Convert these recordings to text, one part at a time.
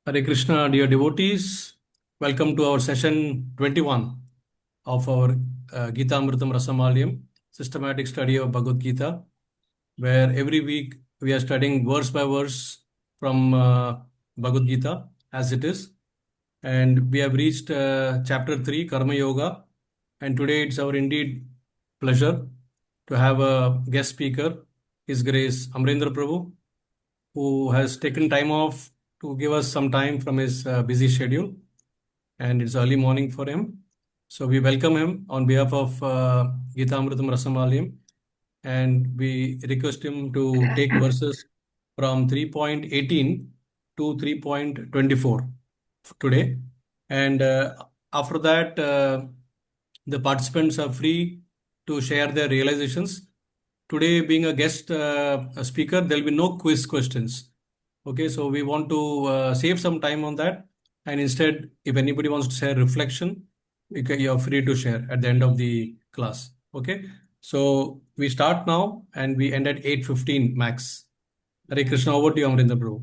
Hare Krishna, dear devotees. Welcome to our session 21 of our Gitamrutam-Rasamalayam, systematic study of Bhagavad-Gita, where every week we are studying verse by verse from Bhagavad-Gita as it is. And we have reached chapter 3, Karma Yoga. And today it's our indeed pleasure to have a guest speaker, His Grace Amarendra Prabhu, who has taken time off to give us some time from his busy schedule. And it's early morning for him. So we welcome him on behalf of Gitamrutam-Rasamalayam. And we request him to take verses from 3.18 to 3.24 today. And after that, the participants are free to share their realizations. Today, being a guest speaker, there will be no quiz questions. Okay, so we want to save some time on that. And instead, if anybody wants to share reflection, you're free to share at the end of the class. Okay, so we start now and we end at 8:15 max. Hare Krishna, over to you, Amarendra Prabhu.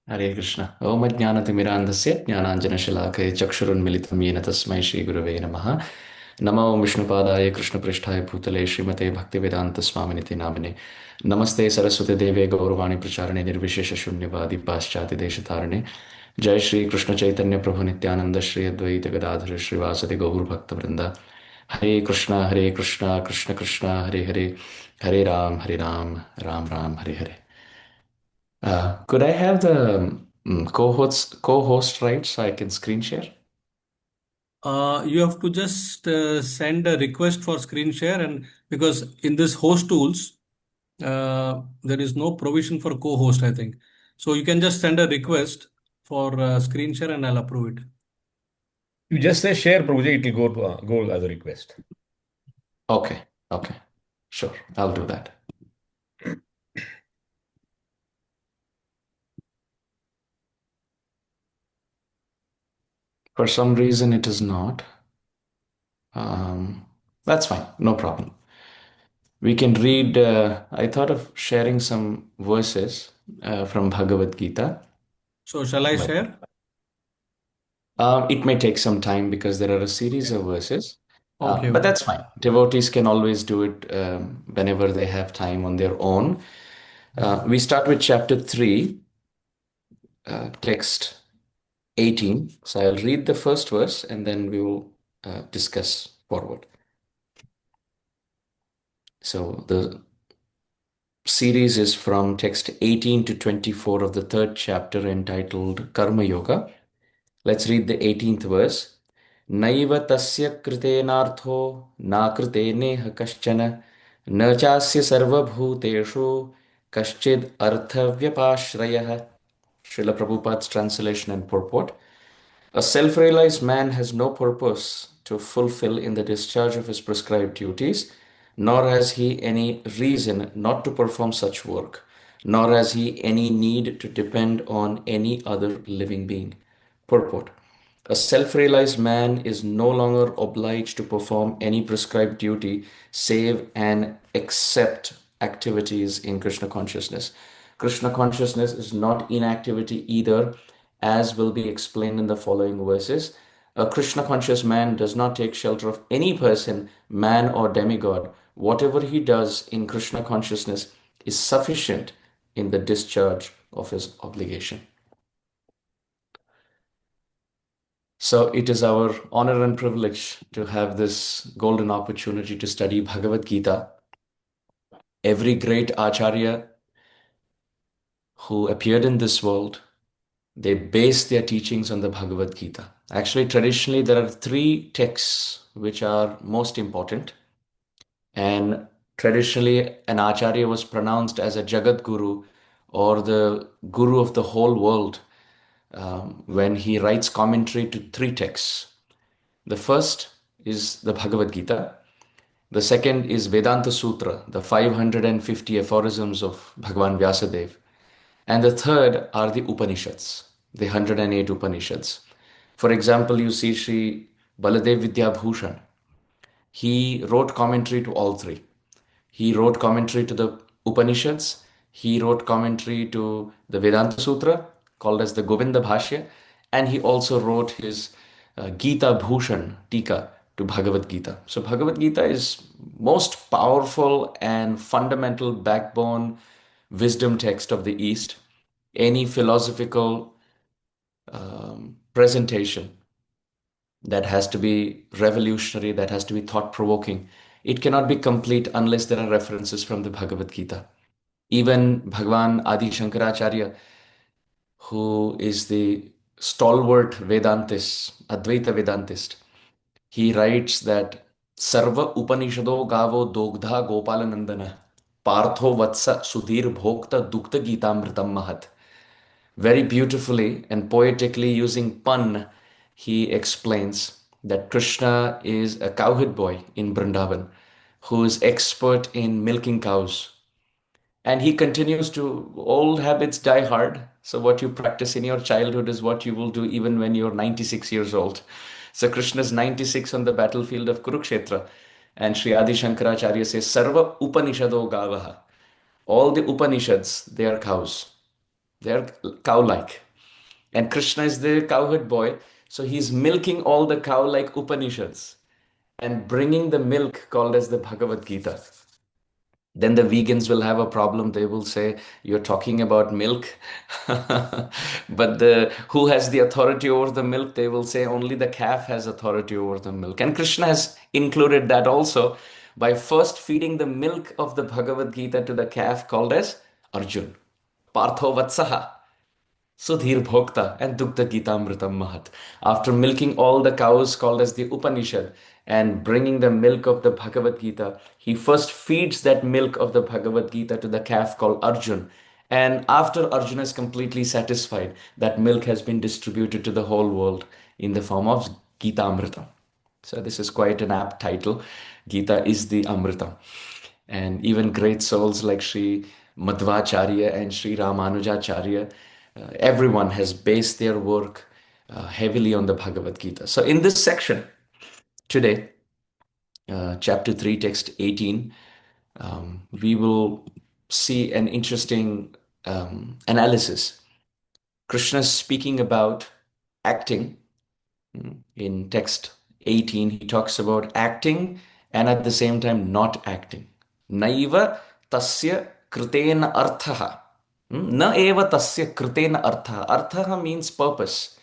हरे कृष्ण ओम ज्ञानतिमिरान्धस्य ज्ञानाञ्जनशलाकये चक्षुरुन्मिलितं येन तस्मै श्रीगुरवे नमः नमो विष्णुपादाय कृष्णपृष्ठाय भूतले श्रीमते भक्तिवेदान्तस्वामिनिति नामिने नमस्ते सरस्वती देवे गौरवाणी प्रचारणे निर्विशेषशून्यवादी पाश्चात्यदेशतारिणे जय श्री कृष्ण चैतन्य प्रभु नित्यानंद श्री अद्वैत गदाधर श्रीवासदि गौरभक्तवृंद हरे Krishna Krishna Krishna Hare Hare Hare Ram Ram Ram Hare Hare. Could I have the co-host right so I can screen share? You have to just send a request for screen share, and because in this host tools, there is no provision for co-host, I think. So you can just send a request for screen share and I'll approve it. You just say share, Prabhuji, it will go as a request. Okay, sure, I'll do that. For some reason it is not. That's fine, no problem. We can read, I thought of sharing some verses from Bhagavad-Gita. So shall I share? It may take some time because there are a series of verses. Okay. But that's fine. Devotees can always do it whenever they have time on their own. We start with chapter 3, text 18. So I'll read the first verse and then we will discuss forward. So the series is from text 18 to 24 of the third chapter entitled Karma Yoga. Let's read the 18th verse. Naiva tasya kritenartho na kriteneha kaschana न चास्य सर्वभूतेषु कश्चिद अर्थव्यपाश्रयः. Srila Prabhupada's translation and purport. A self-realized man has no purpose to fulfill in the discharge of his prescribed duties, nor has he any reason not to perform such work, nor has he any need to depend on any other living being. Purport. A self-realized man is no longer obliged to perform any prescribed duty save and except activities in Krishna consciousness. Krishna consciousness is not inactivity either, as will be explained in the following verses. A Krishna conscious man does not take shelter of any person, man or demigod. Whatever he does in Krishna consciousness is sufficient in the discharge of his obligation. So it is our honor and privilege to have this golden opportunity to study Bhagavad Gita. Every great Acharya who appeared in this world, they based their teachings on the Bhagavad Gita. Actually, traditionally, there are three texts which are most important. And traditionally, an Acharya was pronounced as a Jagat Guru or the Guru of the whole world when he writes commentary to three texts. The first is the Bhagavad Gita. The second is Vedanta Sutra, the 550 aphorisms of Bhagavan Vyasadeva. And the third are the Upanishads, the 108 Upanishads. For example, you see Sri Baladev Vidyabhushan. He wrote commentary to all three. He wrote commentary to the Upanishads. He wrote commentary to the Vedanta Sutra, called as the Govinda Bhashya, and he also wrote his Gita Bhushan Tika to Bhagavad Gita. So Bhagavad Gita is most powerful and fundamental backbone wisdom text of the East. Any philosophical presentation that has to be revolutionary, that has to be thought provoking, it cannot be complete unless there are references from the Bhagavad Gita. Even Bhagwan Adi Shankaracharya, who is the stalwart Vedantist, Advaita Vedantist, he writes that Sarva Upanishado Gavo Dogdha Gopalanandana Partho Vatsa Sudhir Bhokta Dukta Gitamrutam Mahat. Very beautifully and poetically using pun, he explains that Krishna is a cowherd boy in Vrindavan who is expert in milking cows. And he continues to, old habits die hard. So what you practice in your childhood is what you will do even when you're 96 years old. So Krishna is 96 on the battlefield of Kurukshetra. And Sri Adi Shankaracharya says, Sarva Upanishado Gavaha. All the Upanishads, they are cows. They are cow-like. And Krishna is the cowherd boy. So he's milking all the cow-like Upanishads and bringing the milk called as the Bhagavad Gita. Then the vegans will have a problem. They will say, you're talking about milk. But who has the authority over the milk? They will say only the calf has authority over the milk. And Krishna has included that also by first feeding the milk of the Bhagavad Gita to the calf called as Arjun. Partho Vatsaha. Sudhir Bhokta and Dukta Gitamrutam Mahat. After milking all the cows called as the Upanishad and bringing the milk of the Bhagavad Gita, he first feeds that milk of the Bhagavad Gita to the calf called Arjun. And after Arjuna is completely satisfied, that milk has been distributed to the whole world in the form of Gita Amrita. So this is quite an apt title. Gita is the Amrita. And even great souls like Sri Madhvacharya and Sri Ramanujacharya, everyone has based their work heavily on the Bhagavad Gita. So in this section today, chapter 3, text 18, we will see an interesting analysis. Krishna is speaking about acting. In text 18, he talks about acting and at the same time not acting. Naiva tasya kritena arthaha. Na eva tasya kritena arthaha. Arthaha means purpose.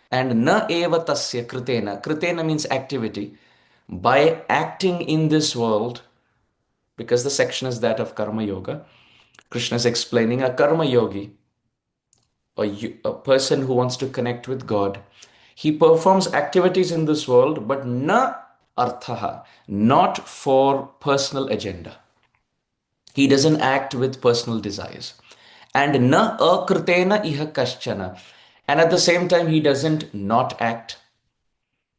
And na eva tasya kritena. Kritena means activity. By acting in this world, because the section is that of Karma Yoga, Krishna is explaining a Karma Yogi, a person who wants to connect with God. He performs activities in this world, but na arthaha, not for personal agenda. He doesn't act with personal desires. And na akritena iha kaschana. And at the same time, he doesn't not act.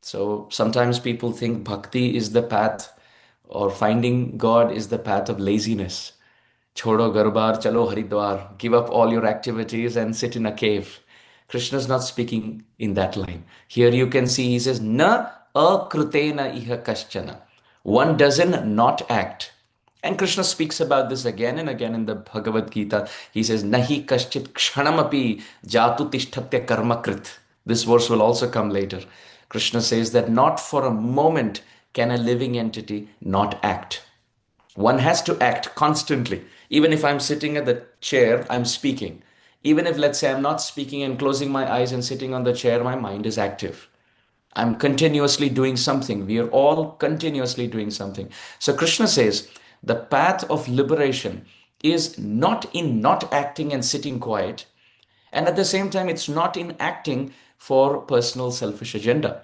So sometimes people think bhakti is the path or finding God is the path of laziness. Chodo garbar, chalo haridwar. Give up all your activities and sit in a cave. Krishna is not speaking in that line. Here you can see he says, na akritena iha kaschana. One doesn't not act. And Krishna speaks about this again and again in the Bhagavad Gita. He says, nahi kaschit kshanamapi jatu tishtatya karmakrit. This verse will also come later. Krishna says that not for a moment can a living entity not act. One has to act constantly. Even if I'm sitting at the chair, I'm speaking. Even if, let's say, I'm not speaking and closing my eyes and sitting on the chair, my mind is active. I'm continuously doing something. We are all continuously doing something. So Krishna says the path of liberation is not in not acting and sitting quiet. And at the same time, it's not in acting for personal selfish agenda.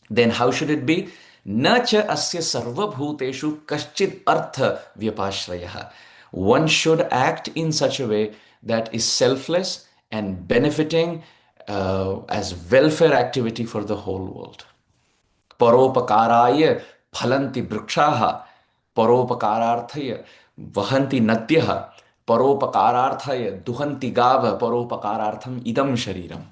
Then how should it be? Na cha asya sarvabhuteshu kaschid artha vyapashrayah. One should act in such a way that is selfless and benefiting as welfare activity for the whole world. Paropakaraye phalanti vrikshaha, paropakararthaya vahanti natyaha, paropakararthaya duhanti gava, paropakarartham idam shariram.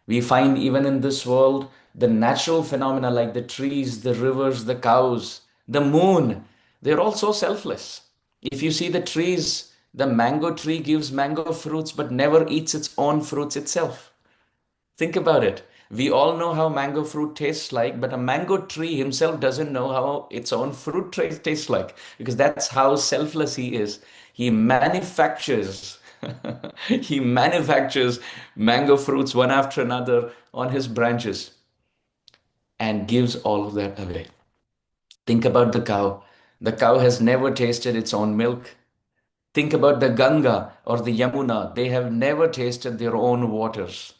We find even in this world the natural phenomena like the trees, the rivers, the cows, the moon, they're all so selfless. If you see the trees, The mango tree gives mango fruits but never eats its own fruits itself. Think about it. We all know how mango fruit tastes like, but a mango tree himself doesn't know how its own fruit tastes like, because that's how selfless he is. He manufactures he manufactures mango fruits one after another on his branches and gives all of that away. Think about the cow. The cow has never tasted its own milk. Think about the Ganga or the Yamuna. They have never tasted their own waters.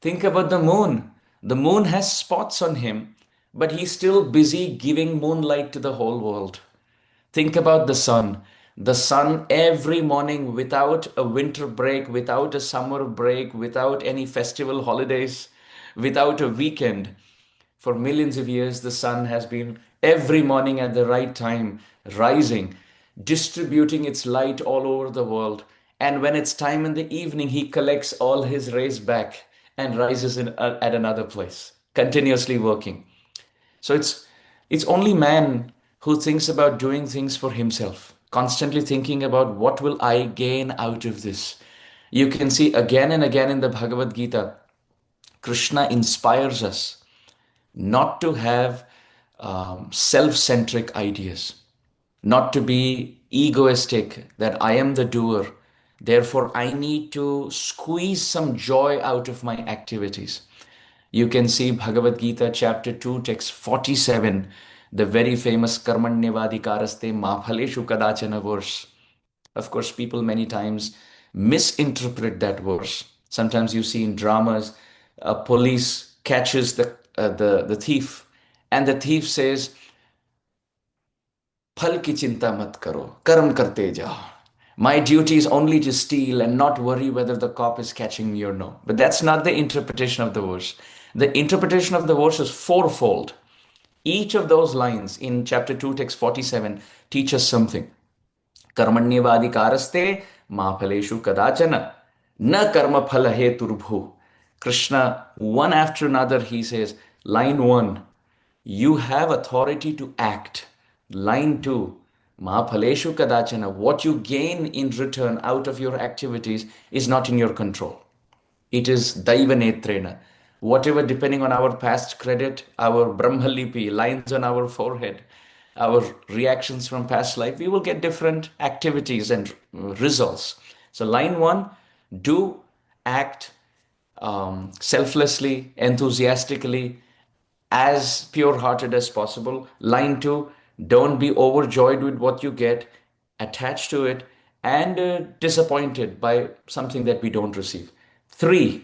Think about the moon. The moon has spots on him, but he's still busy giving moonlight to the whole world. Think about the sun. The sun every morning without a winter break, without a summer break, without any festival holidays, without a weekend. For millions of years, the sun has been every morning at the right time, rising, distributing its light all over the world. And when it's time in the evening, he collects all his rays back and rises at another place, continuously working. So it's only man who thinks about doing things for himself, constantly thinking about what will I gain out of this. You can see again and again in the Bhagavad-Gita, Krishna inspires us not to have self-centric ideas, not to be egoistic that I am the doer. Therefore, I need to squeeze some joy out of my activities. You can see Bhagavad Gita chapter 2, text 47, the very famous Karmanyavadikaraste ma phaleshu kadachana verse. Of course, people many times misinterpret that verse. Sometimes you see in dramas, a police catches the thief, and the thief says, "Phal ki chinta mat karo, karm karte jao. My duty is only to steal and not worry whether the cop is catching me or no." But that's not the interpretation of the verse. The interpretation of the verse is fourfold. Each of those lines in chapter 2, text 47 teach us something. Karmanyavadikaraste ma phaleshu kadachana na karma phala heturbhu. Krishna, one after another, he says, line 1, you have authority to act. Line 2, ma phaleshu kadachana, what you gain in return out of your activities is not in your control. It is daiva netrena. Whatever, depending on our past credit, our brahmalipi, lines on our forehead, our reactions from past life, we will get different activities and results. So line 1, do act selflessly, enthusiastically, as pure-hearted as possible. Line 2, don't be overjoyed with what you get, attached to it, and disappointed by something that we don't receive. 3,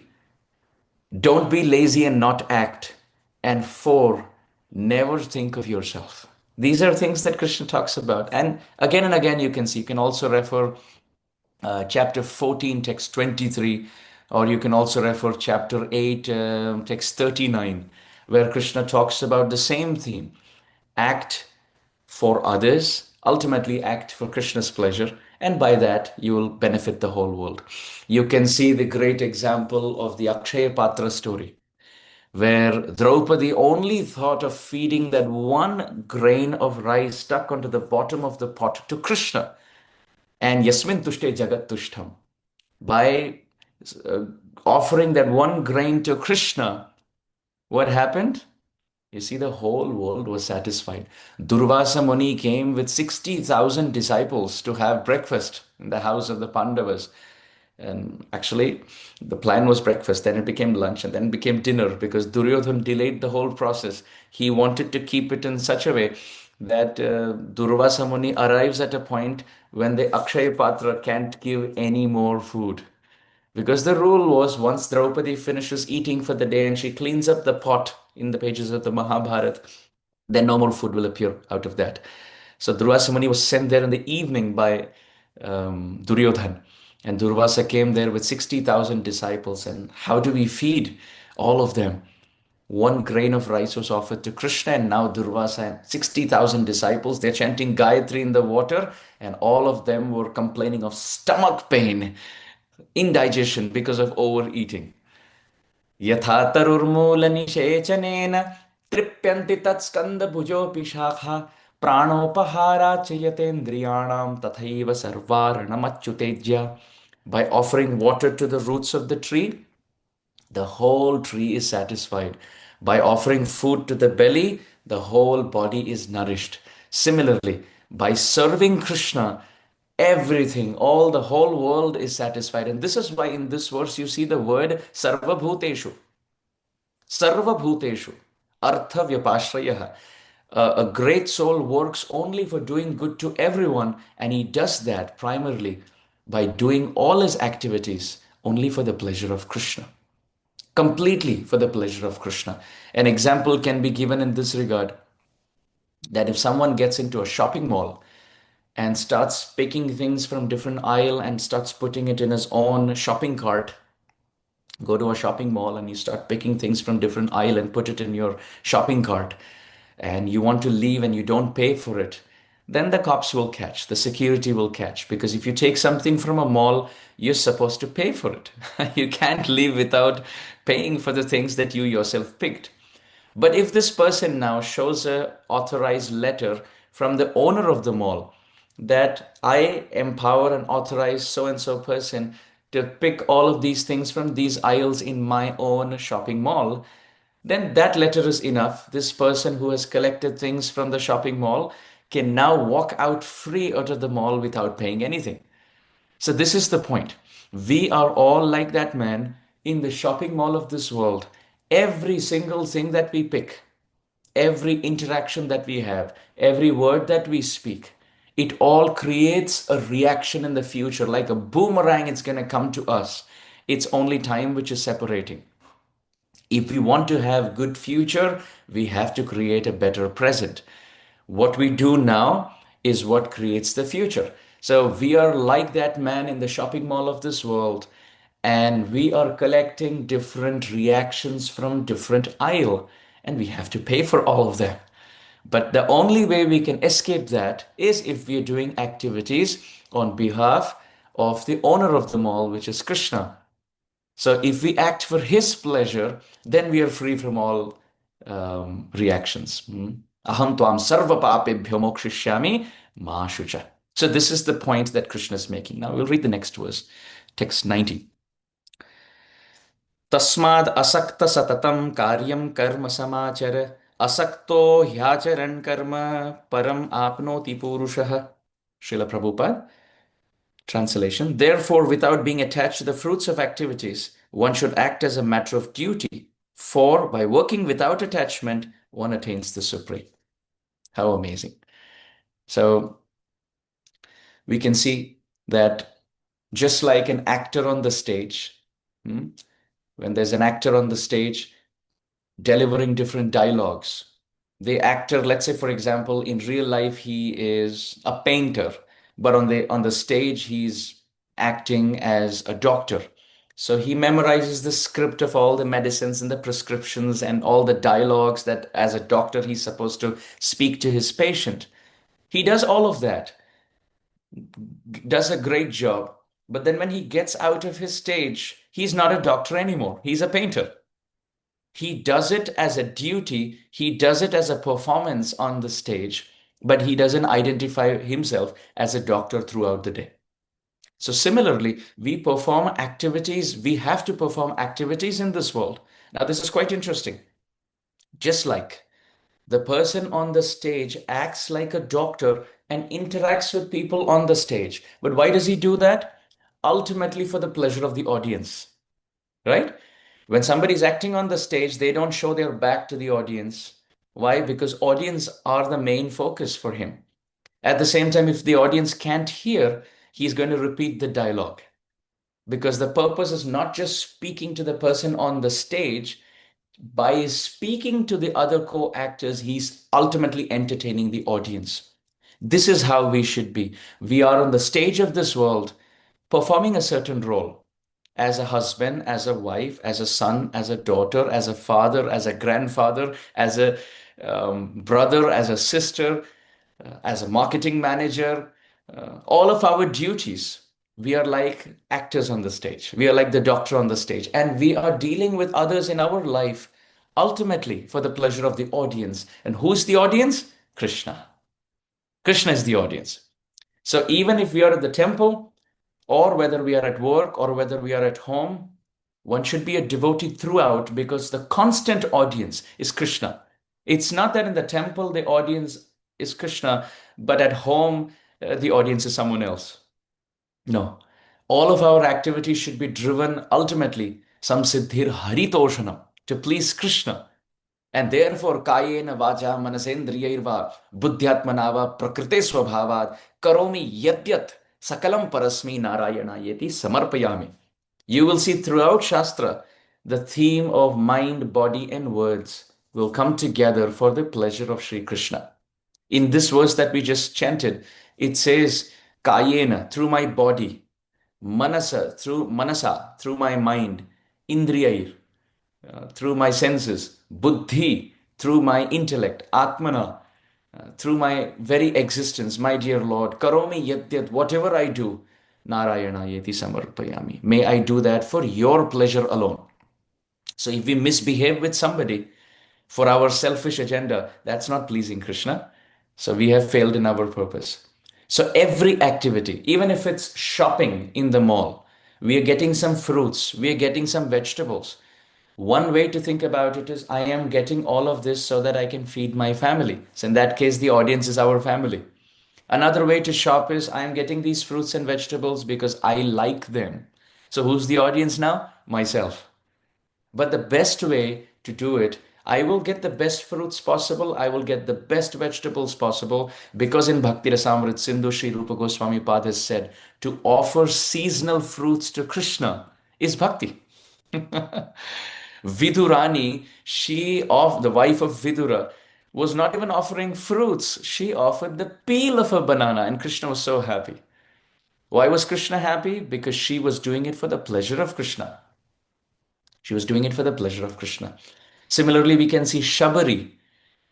don't be lazy and not act. And 4, never think of yourself. These are things that Krishna talks about. And again, you can see, you can also refer chapter 14, text 23, or you can also refer chapter 8, text 39, where Krishna talks about the same theme. Act for others, ultimately act for Krishna's pleasure, and by that you will benefit the whole world. You can see the great example of the Akshaya Patra story, where Draupadi only thought of feeding that one grain of rice stuck onto the bottom of the pot to Krishna. And Yasmin Tushte Jagat Tushtam. By uh, offering that one grain to Krishna, what happened? You see, the whole world was satisfied. Durvasa Muni came with 60,000 disciples to have breakfast in the house of the Pandavas. And actually, the plan was breakfast, then it became lunch, and then it became dinner because Duryodhan delayed the whole process. He wanted to keep it in such a way that Durvasa Muni arrives at a point when the Akshaya Patra can't give any more food. Because the rule was once Draupadi finishes eating for the day and she cleans up the pot in the pages of the Mahabharata, then no more food will appear out of that. So Durvasa Muni was sent there in the evening by Duryodhan. And Durvasa came there with 60,000 disciples. And how do we feed all of them? One grain of rice was offered to Krishna, and now Durvasa and 60,000 disciples, they're chanting Gayatri in the water, and all of them were complaining of stomach pain, indigestion because of overeating. Yatha tarurmula nishechanena tripyanti tat skanda bhujopi shakha Pranopahara chayatendriyanam tathaiva sarvaranamachyutejya. By offering water to the roots of the tree, the whole tree is satisfied. By offering food to the belly, the whole body is nourished. Similarly, by serving Krishna, everything, all the whole world is satisfied. And this is why in this verse you see the word sarvabhuteshu. Sarvabhuteshu. Artha vyapashrayah. A great soul works only for doing good to everyone, and he does that primarily by doing all his activities only for the pleasure of Krishna, completely for the pleasure of Krishna. An example can be given in this regard, that if someone gets into a shopping mall and starts picking things from different aisle and starts putting it in his own shopping cart, go to a shopping mall and you start picking things from different aisle and put it in your shopping cart, and you want to leave and you don't pay for it, then the cops will catch, the security will catch, because if you take something from a mall, you're supposed to pay for it. You can't leave without paying for the things that you yourself picked. But if this person now shows a authorized letter from the owner of the mall that I empower and authorize so and so person to pick all of these things from these aisles in my own shopping mall, then that letter is enough. This person who has collected things from the shopping mall can now walk out free out of the mall without paying anything. So this is the point. We are all like that man in the shopping mall of this world. Every single thing that we pick, every interaction that we have, every word that we speak, it all creates a reaction in the future. Like a boomerang, it's going to come to us. It's only time which is separating. If we want to have good future, we have to create a better present. What we do now is what creates the future. So we are like that man in the shopping mall of this world, and we are collecting different reactions from different aisle, and we have to pay for all of them. But the only way we can escape that is if we are doing activities on behalf of the owner of the mall, which is Krishna. So if we act for his pleasure, then we are free from all reactions. Aham tvam sarva papebhyo mokshishyami ma shucha. So this is the point that Krishna is making. Now we'll read the next verse, text 90. Tasmad asakta satatam karyam karma samachara asakto hyacharan karma param apnoti purushah. Srila Prabhupada. Translation. Therefore, without being attached to the fruits of activities, one should act as a matter of duty. For by working without attachment, one attains the Supreme. How amazing. So we can see that just like an actor on the stage, when there's an actor on the stage delivering different dialogues, the actor, let's say, for example, in real life, he is a painter, but on the stage, he's acting as a doctor. So he memorizes the script of all the medicines and the prescriptions and all the dialogues that as a doctor he's supposed to speak to his patient. He does all of that, does a great job. But then when he gets out of his stage, he's not a doctor anymore. He's a painter. He does it as a duty. He does it as a performance on the stage, but he doesn't identify himself as a doctor throughout the day. So similarly, we perform activities. We have to perform activities in this world. Now, this is quite interesting. Just like the person on the stage acts like a doctor and interacts with people on the stage. But why does he do that? Ultimately, for the pleasure of the audience, right? When somebody is acting on the stage, they don't show their back to the audience. Why? Because audience are the main focus for him. At the same time, if the audience can't hear, he's going to repeat the dialogue. Because the purpose is not just speaking to the person on the stage. By speaking to the other co-actors, he's ultimately entertaining the audience. This is how we should be. We are on the stage of this world, performing a certain role as a husband, as a wife, as a son, as a daughter, as a father, as a grandfather, as a brother, as a sister, as a marketing manager, all of our duties. We are like actors on the stage. We are like the doctor on the stage. And we are dealing with others in our life, ultimately for the pleasure of the audience. And who's the audience? Krishna. Krishna is the audience. So even if we are at the temple, or whether we are at work, or whether we are at home, one should be a devotee throughout because the constant audience is Krishna. It's not that in the temple the audience is Krishna, but at home the audience is someone else. No. All of our activities should be driven ultimately samsiddhir haritoshanam, to please Krishna. And therefore, kayena vacha manasendriyairva buddhyatmanava prakrite swabhavad karomi yadyat sakalam parasmi narayana yeti samarpayami. You will see throughout Shastra, the theme of mind, body, and words will come together for the pleasure of Sri Krishna. In this verse that we just chanted, it says, Kayena, through my body, manasa, through my mind, indriyair, through my senses, buddhi, through my intellect, atmana, through my very existence, my dear Lord, karomi yadyat, whatever I do, narayana yeti samarpayami. May I do that for your pleasure alone. So if we misbehave with somebody for our selfish agenda, that's not pleasing Krishna. So we have failed in our purpose. So every activity, even if it's shopping in the mall, we are getting some fruits, we are getting some vegetables. One way to think about it is I am getting all of this so that I can feed my family. So in that case, the audience is our family. Another way to shop is I am getting these fruits and vegetables because I like them. So who's the audience now? Myself. But the best way to do it, I will get the best fruits possible. I will get the best vegetables possible because in Bhakti Rasamrit Sindhu, Sri Rupa Goswami Pad has said to offer seasonal fruits to Krishna is bhakti. Vidurani, the wife of Vidura, was not even offering fruits. She offered the peel of a banana, and Krishna was so happy. Why was Krishna happy? Because she was doing it for the pleasure of Krishna. She was doing it for the pleasure of Krishna. Similarly, we can see Shabari.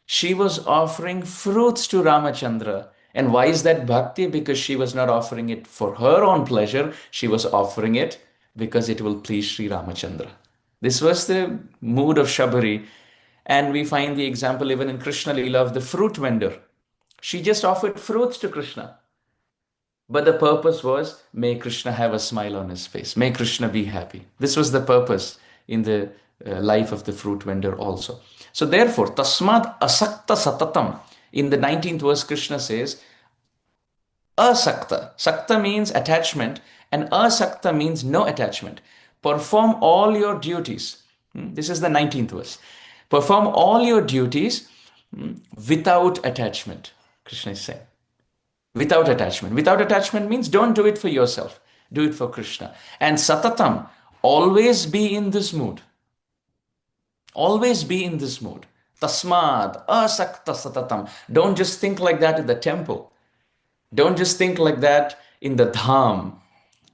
She was offering fruits to Ramachandra. And why is that bhakti? Because she was not offering it for her own pleasure. She was offering it because it will please Sri Ramachandra. This was the mood of Shabari. And we find the example even in Krishna Leela of the fruit vendor. She just offered fruits to Krishna. But the purpose was, may Krishna have a smile on his face. May Krishna be happy. This was the purpose in the life of the fruit vendor also. So therefore, tasmad asakta satatam. In the 19th verse, Krishna says, asakta. Sakta means attachment, and asakta means no attachment. Perform all your duties. This is the 19th verse. Perform all your duties without attachment, Krishna is saying. Without attachment. Without attachment means don't do it for yourself. Do it for Krishna. And satatam, always be in this mood. Always be in this mood. Tasmad, asakta satatam. Don't just think like that in the temple. Don't just think like that in the dham.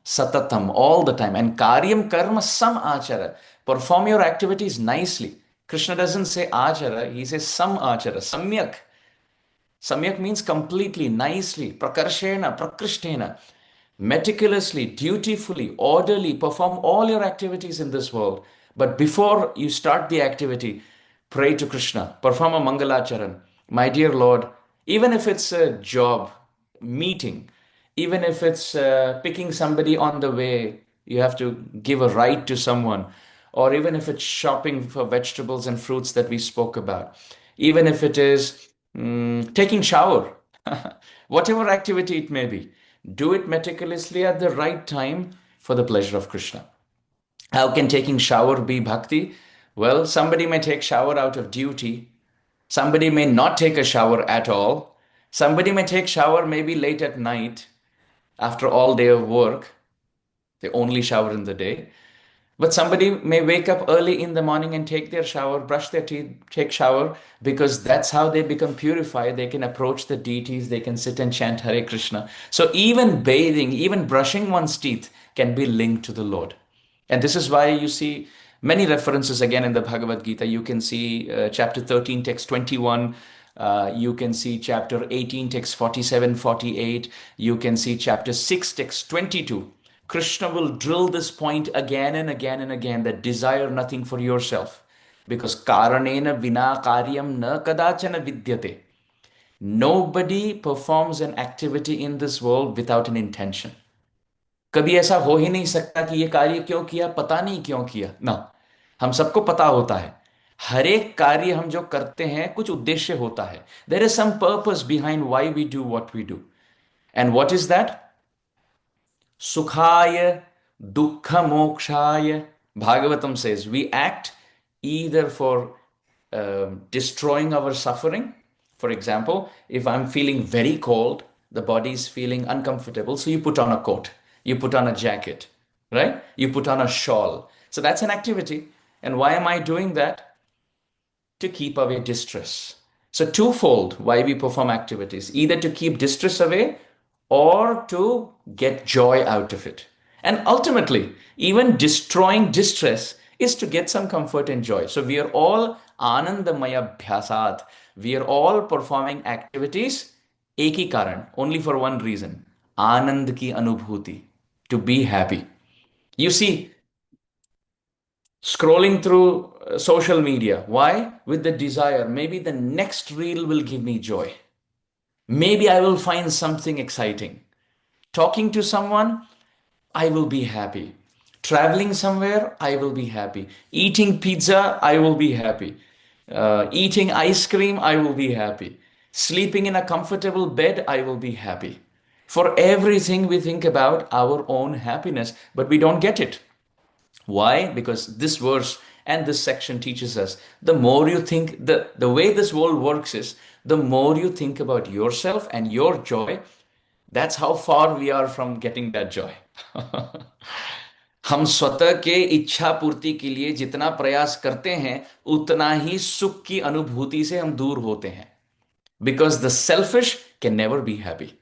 Satatam, all the time. And karyam karma sam achara. Perform your activities nicely. Krishna doesn't say achara, he says sam achara, samyak. Samyak means completely, nicely, prakarshena, prakrishtena, meticulously, dutifully, orderly, perform all your activities in this world. But before you start the activity, pray to Krishna, perform a Mangalacharan. My dear Lord, even if it's a job, meeting, even if it's picking somebody on the way, you have to give a ride to someone, or even if it's shopping for vegetables and fruits that we spoke about, even if it is taking shower, whatever activity it may be, do it meticulously at the right time for the pleasure of Krishna. How can taking shower be bhakti? Well, somebody may take shower out of duty. Somebody may not take a shower at all. Somebody may take shower maybe late at night after all day of work. They only shower in the day. But somebody may wake up early in the morning and take their shower, brush their teeth, take shower, because that's how they become purified. They can approach the deities, they can sit and chant Hare Krishna. So even bathing, even brushing one's teeth can be linked to the Lord. And this is why you see many references again in the Bhagavad-Gita. You can see chapter 13, text 21. You can see chapter 18, text 47, 48. You can see chapter 6, text 22. Krishna will drill this point again and again and again, that desire nothing for yourself. Because karanena vina karyam na kadachana vidyate. Nobody performs an activity in this world without an intention. कभी ऐसा हो ही नहीं सकता कि ये कार्य क्यों किया, पता नहीं क्यों किया ना। हम सबको पता होता है, हर एक कार्य हम जो करते हैं कुछ उद्देश्य होता है. There is some purpose behind why we do what we do. And what is that? Sukhaye dukkha mokshaye. Bhagavatam says we act either for destroying our suffering. For example, if I'm feeling very cold, the body is feeling uncomfortable, so you put on a coat, you put on a jacket, right? You put on a shawl. So that's an activity. And why am I doing that? To keep away distress. So, twofold why we perform activities, either to keep distress away or to get joy out of it. And ultimately, even destroying distress is to get some comfort and joy. So, we are all anandamaya bhyasat. We are all performing activities एक ही कारण, only for one reason, आनंद की अनुभूति, to be happy. You see, scrolling through social media. Why? With the desire, maybe the next reel will give me joy. Maybe I will find something exciting. Talking to someone, I will be happy. Traveling somewhere, I will be happy. Eating pizza, I will be happy. Eating ice cream, I will be happy. Sleeping in a comfortable bed, I will be happy. For everything, we think about our own happiness, but we don't get it. Why? Because this verse and this section teaches us the more you think, the way this world works is the more you think about yourself and your joy, that's how far we are from getting that joy. हम स्वतः के इच्छा पूर्ति के लिए जितना प्रयास करते हैं उतना ही सुख की अनुभूति से हम दूर होते हैं. Because the selfish can never be happy.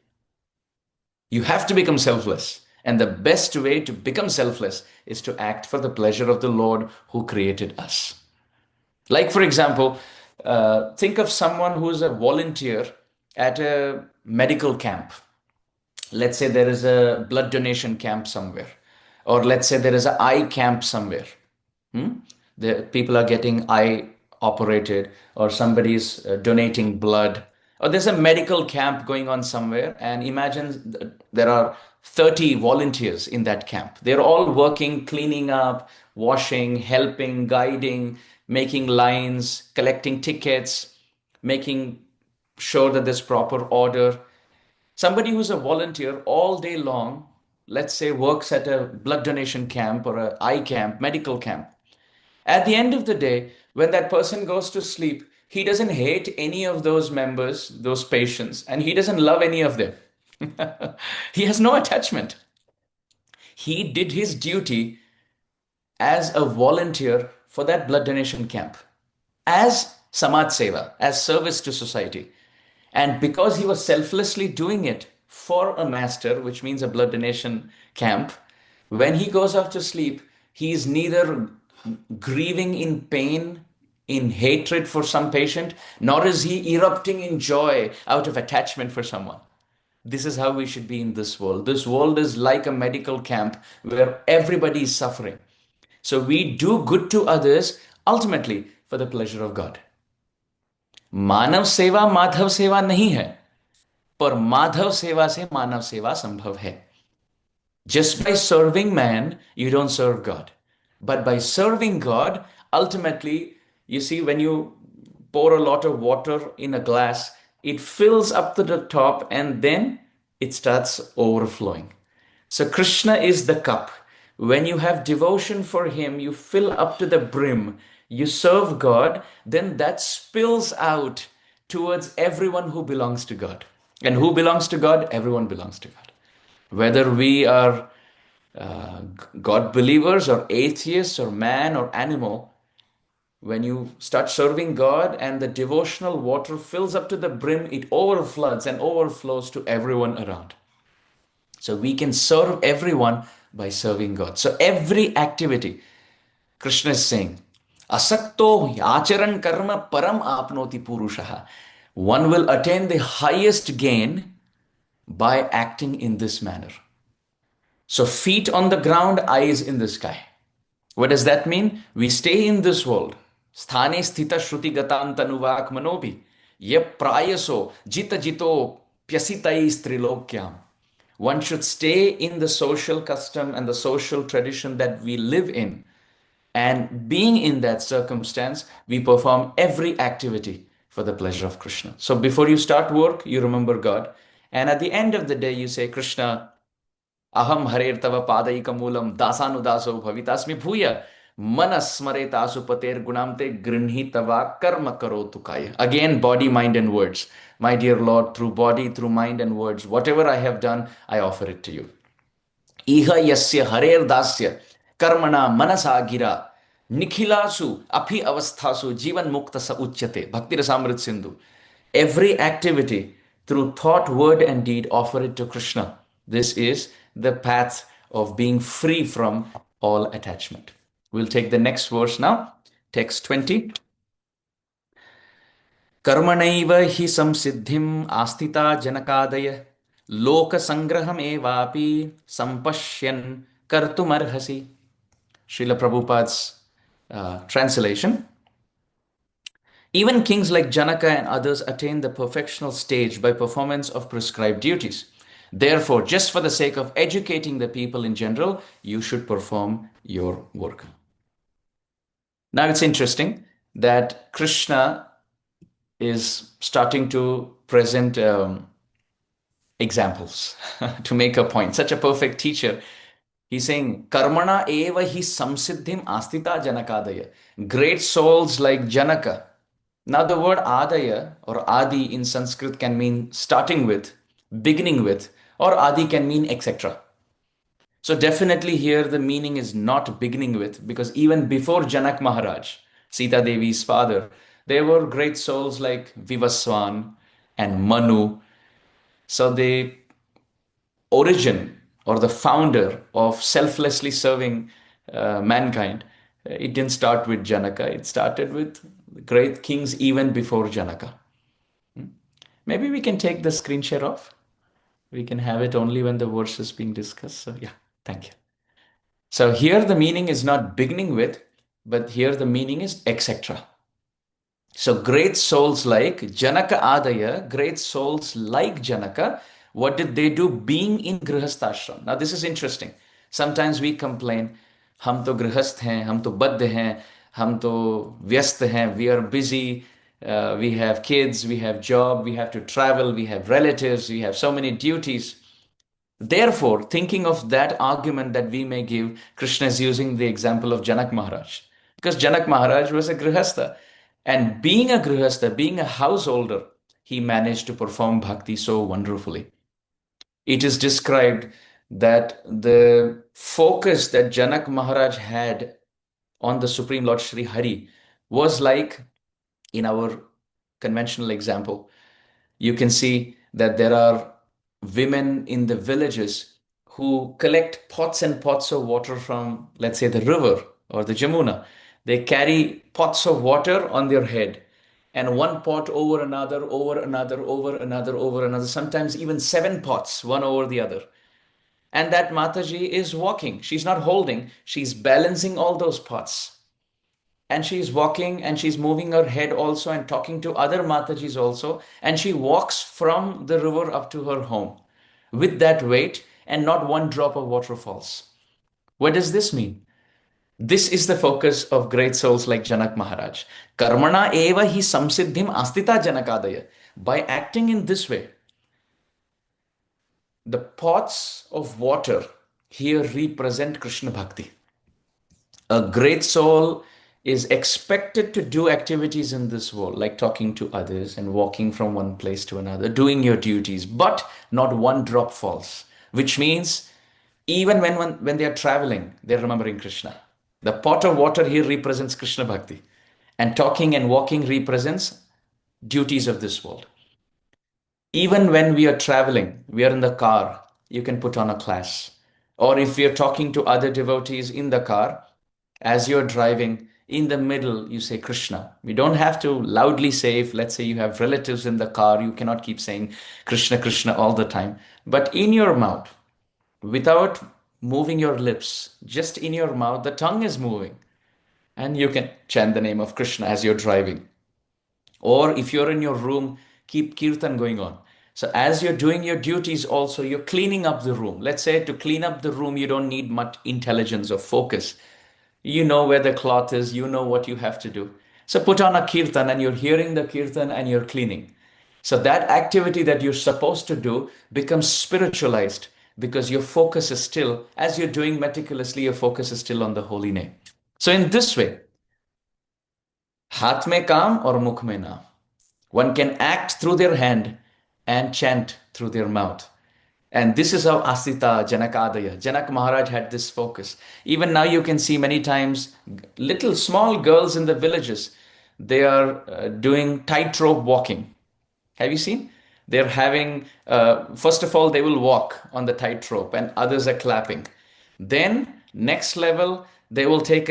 You have to become selfless. And the best way to become selfless is to act for the pleasure of the Lord who created us. Like, for example, think of someone who is a volunteer at a medical camp. Let's say there is a blood donation camp somewhere, or let's say there is an eye camp somewhere. The people are getting eye operated, or somebody is donating blood, or there's a medical camp going on somewhere. And imagine there are 30 volunteers in that camp. They're all working, cleaning up, washing, helping, guiding, making lines, collecting tickets, making sure that there's proper order. Somebody who's a volunteer all day long, let's say works at a blood donation camp or an eye camp, medical camp. At the end of the day, when that person goes to sleep, he doesn't hate any of those members, those patients, and he doesn't love any of them. He has no attachment. He did his duty as a volunteer for that blood donation camp, as samaj seva, as service to society. And because he was selflessly doing it for a master, which means a blood donation camp, when he goes off to sleep, he is neither grieving in pain, in hatred for some patient, nor is he erupting in joy out of attachment for someone. This is how we should be in this world. This world is like a medical camp where everybody is suffering. So we do good to others ultimately for the pleasure of God. मानव सेवा माधव सेवा नहीं है, पर माधव सेवा से मानव सेवा संभव है. Just by serving man, you don't serve God. But by serving God, ultimately, you see, when you pour a lot of water in a glass, it fills up to the top and then it starts overflowing. So Krishna is the cup. When you have devotion for him, you fill up to the brim, you serve God, then that spills out towards everyone who belongs to God. And who belongs to God? Everyone belongs to God. Whether we are God believers or atheists or man or animal, when you start serving God and the devotional water fills up to the brim, it overfloods and overflows to everyone around. So we can serve everyone by serving God. So every activity, Krishna is saying, asakto acharan karma param apnoti purushaha. One will attain the highest gain by acting in this manner. So feet on the ground, eyes in the sky. What does that mean? We stay in this world. Sthane sthita shruti gatam tanuvak manobi. Yep prayaso jita jito pyasitai strilokyam. One should stay in the social custom and the social tradition that we live in. And being in that circumstance, we perform every activity for the pleasure of Krishna. So before you start work, you remember God. And at the end of the day, you say, Krishna, aham harer tava padaika moolam dasanudaso bhavitasmi bhuya manasmare tasu pater gunamte grinhi tava karma karotu kaya. Again, body, mind, and words. My dear Lord, through body, through mind, and words, whatever I have done, I offer it to you. Iha yasya harer dasya karmana manasa gira nikhilasu aphi avasthasu jivan mukta sa uchyate. Bhakti Rasamrit Sindhu. Every activity through thought, word, and deed, offer it to Krishna. This is the path of being free from all attachment. We'll take the next verse now. Text 20. कर्मणैव हि संसिद्धिम् आस्थिता जनकादय लोकसंग्रहमेवापि सम्पश्यन् कर्तुमर्हसि. Srila Prabhupada's translation. Even kings like Janaka and others attain the perfectional stage by performance of prescribed duties. Therefore, just for the sake of educating the people in general, you should perform your work. Now it's interesting that Krishna is starting to present examples to make a point. Such a perfect teacher. He's saying, Karmana eva hi samsiddhim astita janakadaya. Great souls like Janaka. Now the word adaya or adi in Sanskrit can mean starting with, beginning with, or adi can mean etc. So definitely here the meaning is not beginning with, because even before Janak Maharaj, Sita Devi's father, there were great souls like Vivaswan and Manu. So the origin or the founder of selflessly serving mankind, it didn't start with Janaka. It started with great kings even before Janaka. Maybe we can take the screen share off. We can have it only when the verse is being discussed. So yeah, thank you. So here the meaning is not beginning with, but here the meaning is etc. So great souls like Janaka Adaya, great souls like Janaka, what did they do being in Grihasthashram? Now this is interesting. Sometimes we complain, हम तो गृहस्थ हैं, हम तो बद्ध हैं, हम तो व्यस्त हैं, we are busy, we have kids, we have job, we have to travel, we have relatives, we have so many duties. Therefore, thinking of that argument that we may give, Krishna is using the example of Janak Maharaj. Because Janak Maharaj was a grihastha. And being a grihastha, being a householder, he managed to perform bhakti so wonderfully. It is described that the focus that Janak Maharaj had on the Supreme Lord Sri Hari was like, in our conventional example, you can see that there are women in the villages who collect pots and pots of water from, let's say, the river or the Jamuna. They carry pots of water on their head, and one pot over another, over another, over another, over another, sometimes even 7 pots, one over the other. And that Mataji is walking. She's not holding, she's balancing all those pots. And she's walking and she's moving her head also and talking to other Matajis also. And she walks from the river up to her home with that weight, and not one drop of water falls. What does this mean? This is the focus of great souls like Janak Maharaj. Karmana eva hi samsiddhim astita janakadaya. By acting in this way, the pots of water here represent Krishna Bhakti. A great soul is expected to do activities in this world, like talking to others and walking from one place to another, doing your duties, but not one drop falls, which means even when they are traveling, they're remembering Krishna. The pot of water here represents Krishna Bhakti, and talking and walking represents duties of this world. Even when we are traveling, we are in the car, you can put on a class. Or if you're talking to other devotees in the car, as you're driving, in the middle, you say Krishna. We don't have to loudly say, if let's say you have relatives in the car, you cannot keep saying Krishna, Krishna all the time. But in your mouth, without moving your lips, just in your mouth, the tongue is moving. And you can chant the name of Krishna as you're driving. Or if you're in your room, keep kirtan going on. So as you're doing your duties also, you're cleaning up the room. Let's say to clean up the room, you don't need much intelligence or focus. You know where the cloth is, you know what you have to do. So put on a kirtan and you're hearing the kirtan and you're cleaning. So that activity that you're supposed to do becomes spiritualized because your focus is still, as you're doing meticulously, your focus is still on the holy name. So in this way, हाथ में काम और मुख में नाम. One can act through their hand and chant through their mouth. And this is how Asita, Janakadaya, Janak Maharaj had this focus. Even now you can see many times little small girls in the villages, they are doing tightrope walking. Have you seen? They're having, first of all, they will walk on the tightrope and others are clapping. Then, next level, they will take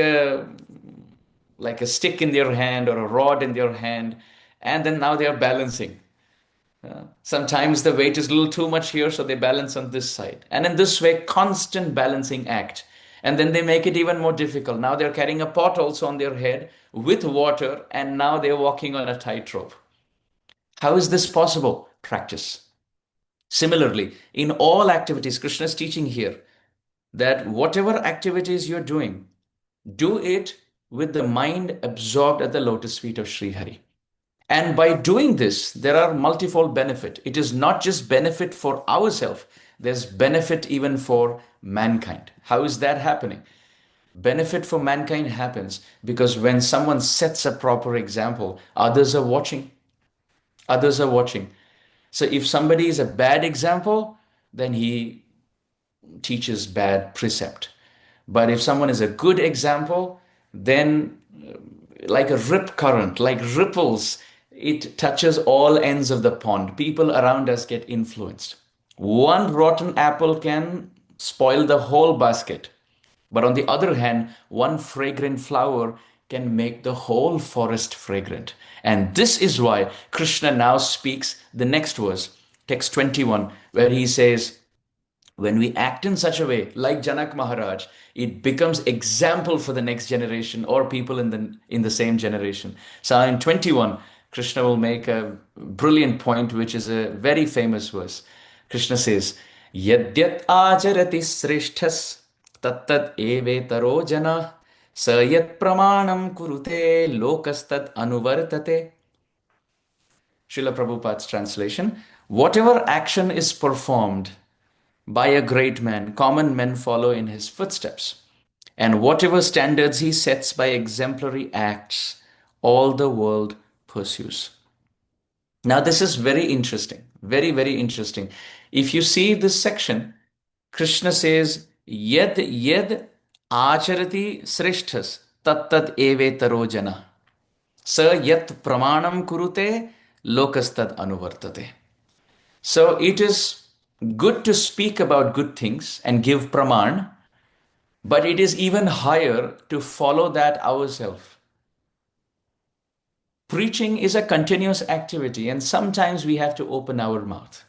like a stick in their hand or a rod in their hand, and then now they are balancing. Sometimes the weight is a little too much here, so they balance on this side. And in this way, constant balancing act. And then they make it even more difficult. Now they're carrying a pot also on their head with water, and now they're walking on a tightrope. How is this possible? Practice. Similarly, in all activities, Krishna is teaching here that whatever activities you're doing, do it with the mind absorbed at the lotus feet of Sri Hari. And by doing this, there are multifold benefit. It is not just benefit for ourselves, there's benefit even for mankind. How is that happening? Benefit for mankind happens because when someone sets a proper example, others are watching. Others are watching. So if somebody is a bad example, then he teaches bad precept. But if someone is a good example, then like a rip current, like ripples, it touches all ends of the pond. People around us get influenced. One rotten apple can spoil the whole basket. But on the other hand, one fragrant flower can make the whole forest fragrant. And this is why Krishna now speaks the next verse, text 21, where he says, when we act in such a way, like Janak Maharaj, it becomes example for the next generation or people in the same generation. So in 21, Krishna will make a brilliant point, which is a very famous verse. Krishna says, Yadyat acharati sreshthas tattat evetaro jana sayat pramanam kurute lokastad anuvartate. Srila Prabhupada's translation, whatever action is performed by a great man, common men follow in his footsteps. And whatever standards he sets by exemplary acts, all the world pursues. Now, this is very interesting, very, very interesting. If you see this section, Krishna says, Yed acharati sreshthas tat evetaro jana. Sa yat pramanam kurute lokastad anuvartate. So it is good to speak about good things and give praman, but it is even higher to follow that ourselves. Preaching is a continuous activity, and sometimes we have to open our mouth,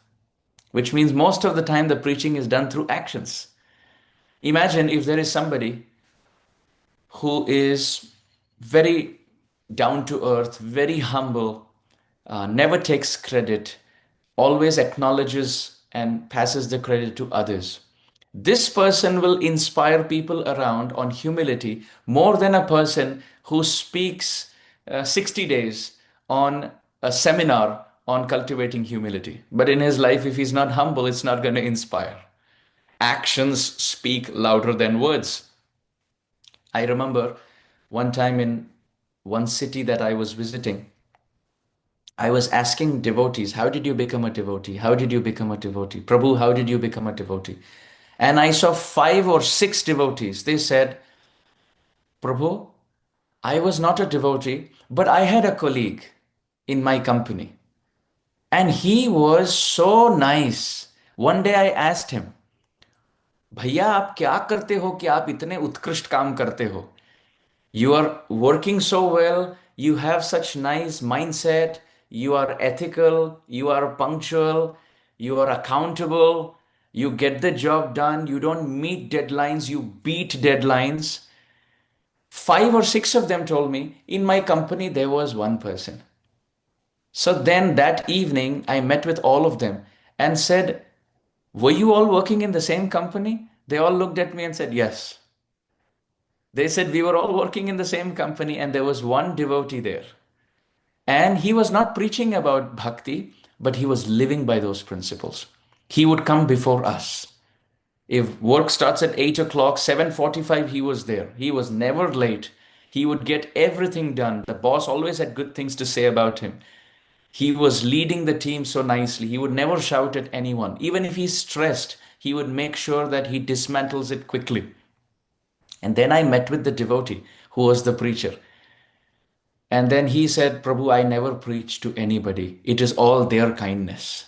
which means most of the time the preaching is done through actions. Imagine if there is somebody who is very down to earth, very humble, never takes credit, always acknowledges and passes the credit to others. This person will inspire people around on humility more than a person who speaks 60 days on a seminar on cultivating humility. But in his life, if he's not humble, it's not going to inspire. Actions speak louder than words. I remember one time in one city that I was visiting, I was asking devotees, how did you become a devotee? How did you become a devotee? Prabhu, how did you become a devotee? And I saw 5 or 6 devotees. They said, Prabhu, I was not a devotee, but I had a colleague in my company. And he was so nice. One day I asked him, भैया आप क्या करते हो कि आप इतने उत्कृष्ट काम करते हो? You are working so well, you have such nice mindset, you are ethical, you are punctual, you are accountable, you get the job done, you don't meet deadlines, you beat deadlines. 5 or 6 of them told me, in my company there was one person. So then that evening, I met with all of them and said, were you all working in the same company? They all looked at me and said, yes. They said, we were all working in the same company and there was one devotee there. And he was not preaching about bhakti, but he was living by those principles. He would come before us. If work starts at 8 o'clock, 7:45, he was there. He was never late. He would get everything done. The boss always had good things to say about him. He was leading the team so nicely. He would never shout at anyone. Even if he's stressed, he would make sure that he dismantles it quickly. And then I met with the devotee who was the preacher. And then he said, Prabhu, I never preach to anybody. It is all their kindness.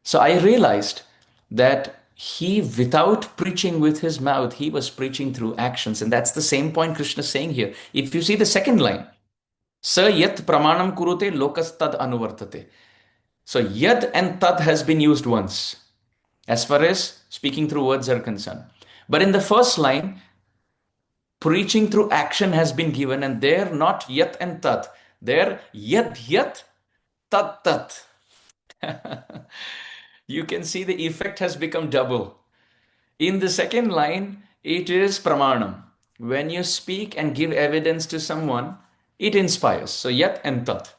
So I realized that he, without preaching with his mouth, he was preaching through actions. And that's the same point Krishna is saying here. If you see the second line, Sa yat pramanam kurute lokas tad anuvartate. So yat and tat has been used once, as far as speaking through words are concerned. But in the first line, preaching through action has been given, and there not yat and tat. There yat, tat tat. You can see the effect has become double. In the second line, it is pramanam. When you speak and give evidence to someone, it inspires. So yat and tat.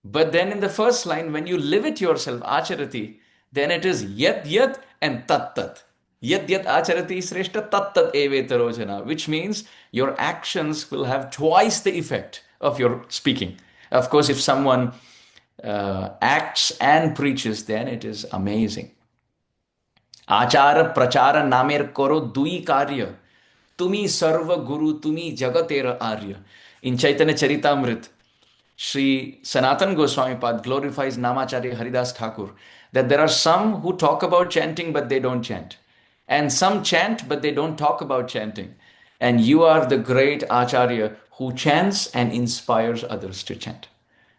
But then in the first line, when you live it yourself, acharati, then it is yat and tat tat. Yat acharati sreshta tat tat evetarojana, which means your actions will have twice the effect of your speaking. Of course, if someone acts and preaches, then it is amazing. Achara prachara namer koro dui karya. Tumi sarva guru, tumi jagatera arya. In Chaitanya Charitamrita, Sri Sanatan Goswami Pad glorifies Namacharya Haridas Thakur that there are some who talk about chanting but they don't chant, and some chant but they don't talk about chanting. And you are the great Acharya who chants and inspires others to chant.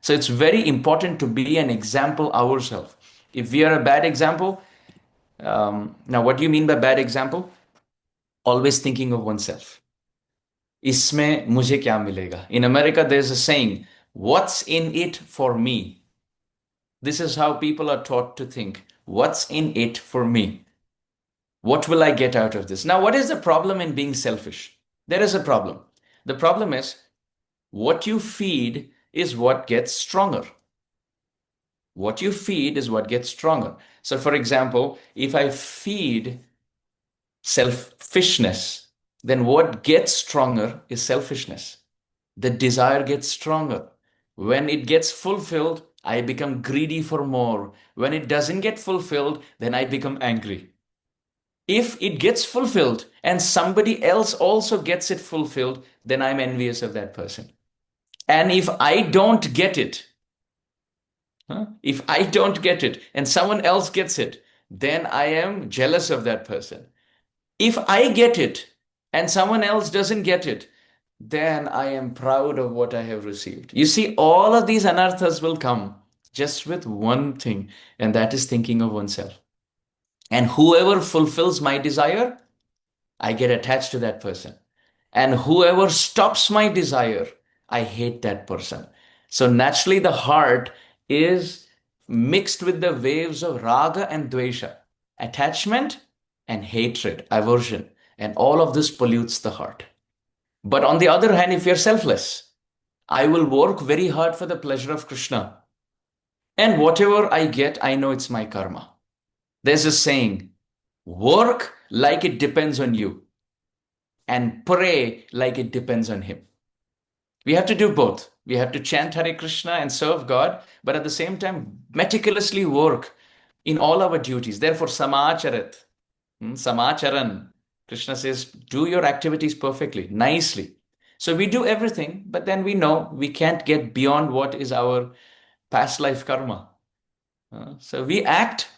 So it's very important to be an example ourselves. If we are a bad example, now what do you mean by bad example? Always thinking of oneself. इसमें मुझे क्या मिलेगा? In America, there's a saying, what's in it for me? This is how people are taught to think. What's in it for me? What will I get out of this? Now, what is the problem in being selfish? There is a problem. The problem is what you feed is what gets stronger. What you feed is what gets stronger. So, for example, if I feed selfishness, then what gets stronger is selfishness. The desire gets stronger. When it gets fulfilled, I become greedy for more. When it doesn't get fulfilled, then I become angry. If it gets fulfilled and somebody else also gets it fulfilled, then I'm envious of that person. And if I don't get it, if I don't get it and someone else gets it, then I am jealous of that person. If I get it and someone else doesn't get it, then I am proud of what I have received. You see, all of these anarthas will come just with one thing, and that is thinking of oneself. And whoever fulfills my desire, I get attached to that person. And whoever stops my desire, I hate that person. So naturally, the heart is mixed with the waves of raga and dvesha, attachment and hatred, aversion. And all of this pollutes the heart. But on the other hand, if you're selfless, I will work very hard for the pleasure of Krishna. And whatever I get, I know it's my karma. There's a saying, work like it depends on you and pray like it depends on him. We have to do both. We have to chant Hare Krishna and serve God, but at the same time, meticulously work in all our duties. Therefore, samacharat, samacharan. Krishna says, do your activities perfectly, nicely. So we do everything, but then we know we can't get beyond what is our past life karma. So we act,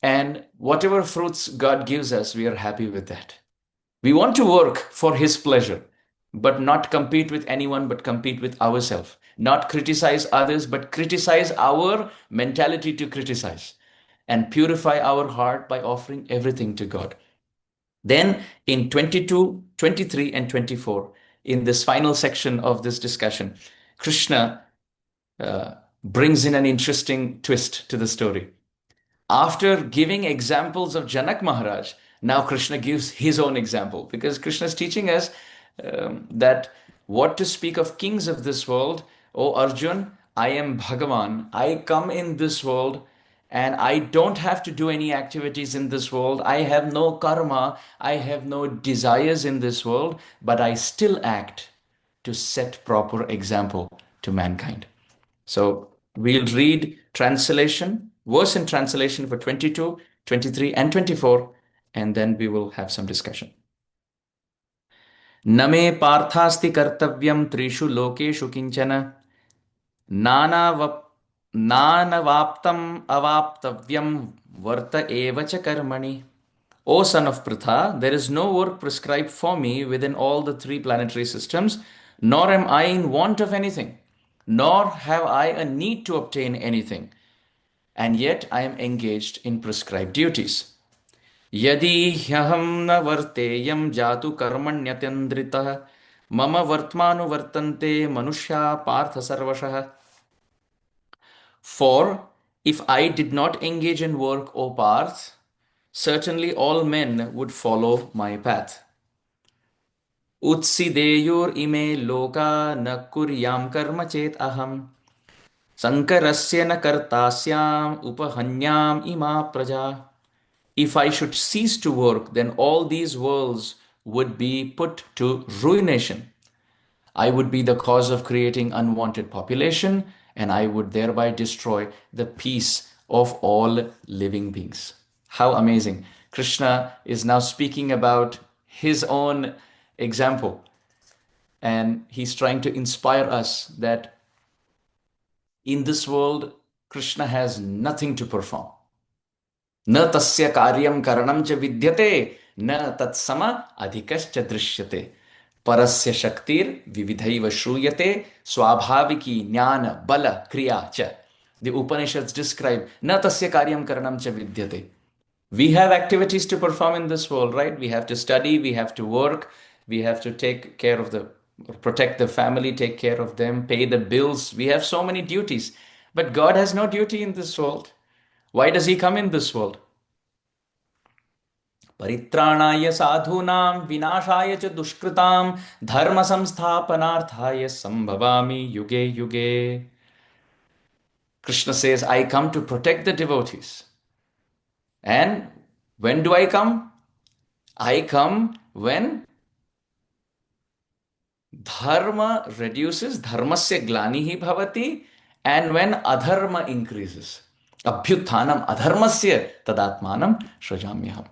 and whatever fruits God gives us, we are happy with that. We want to work for His pleasure, but not compete with anyone, but compete with ourselves. Not criticize others, but criticize our mentality to criticize, and purify our heart by offering everything to God. Then in 22, 23, and 24, in this final section of this discussion, Krishna brings in an interesting twist to the story. After giving examples of Janak Maharaj, now Krishna gives his own example, because Krishna is teaching us that what to speak of kings of this world. O Arjun, I am Bhagavan. I come in this world and I don't have to do any activities in this world. I have no karma. I have no desires in this world, but I still act to set proper example to mankind. So we'll read translation, verse and translation for 22, 23, and 24, and then we will have some discussion. न मे पार्थास्ति कर्तव्यं त्रिषु लोकेषु किंचन नानावप् नानवाप्तम् अवाप्तव्यं वर्त एव च कर्मणि. O son of Pritha, there is no work prescribed for me within all the three planetary systems, nor am I in want of anything, nor have I a need to obtain anything, and yet I am engaged in prescribed duties. Yadi hyaham na varteyam jatu karmanyatendritah mama vartmanu vartante manushya partha sarvashah. For if I did not engage in work, O Parth, certainly all men would follow my path. Utsideyur ime loka na kuryam karma chet aham sankarasya na kartasyam upahanyam ima praja. If I should cease to work, then all these worlds would be put to ruination. I would be the cause of creating unwanted population, and I would thereby destroy the peace of all living beings. How amazing. Krishna is now speaking about his own example, and he's trying to inspire us that in this world, Krishna has nothing to perform. न तस्य कार्यं करणं च विद्यते न तत्सम अधिकश्च दृश्यते परस्य शक्तिर् विविधैव श्रूयते स्वाभाविकी ज्ञान बल क्रिया च. The Upanishads describe न तस्य कार्यं करणं च विद्यते. We have activities to perform in this world, right? We have to study, we have to work, we have to take care of protect the family, take care of them, pay the bills. We have so many duties. But God has no duty in this world. Why does he come in this world? परित्राणाय साधूनां विनाशाय च दुष्कृतां धर्म संस्थापनार्थाय संभवामि युगे युगे. Krishna says, I come to protect the devotees. And when do I come? I come when dharma reduces, dharmasya glanihi bhavati, and when adharma increases. Abhyuthanam adharmasya tadatmanam shrajamyaham.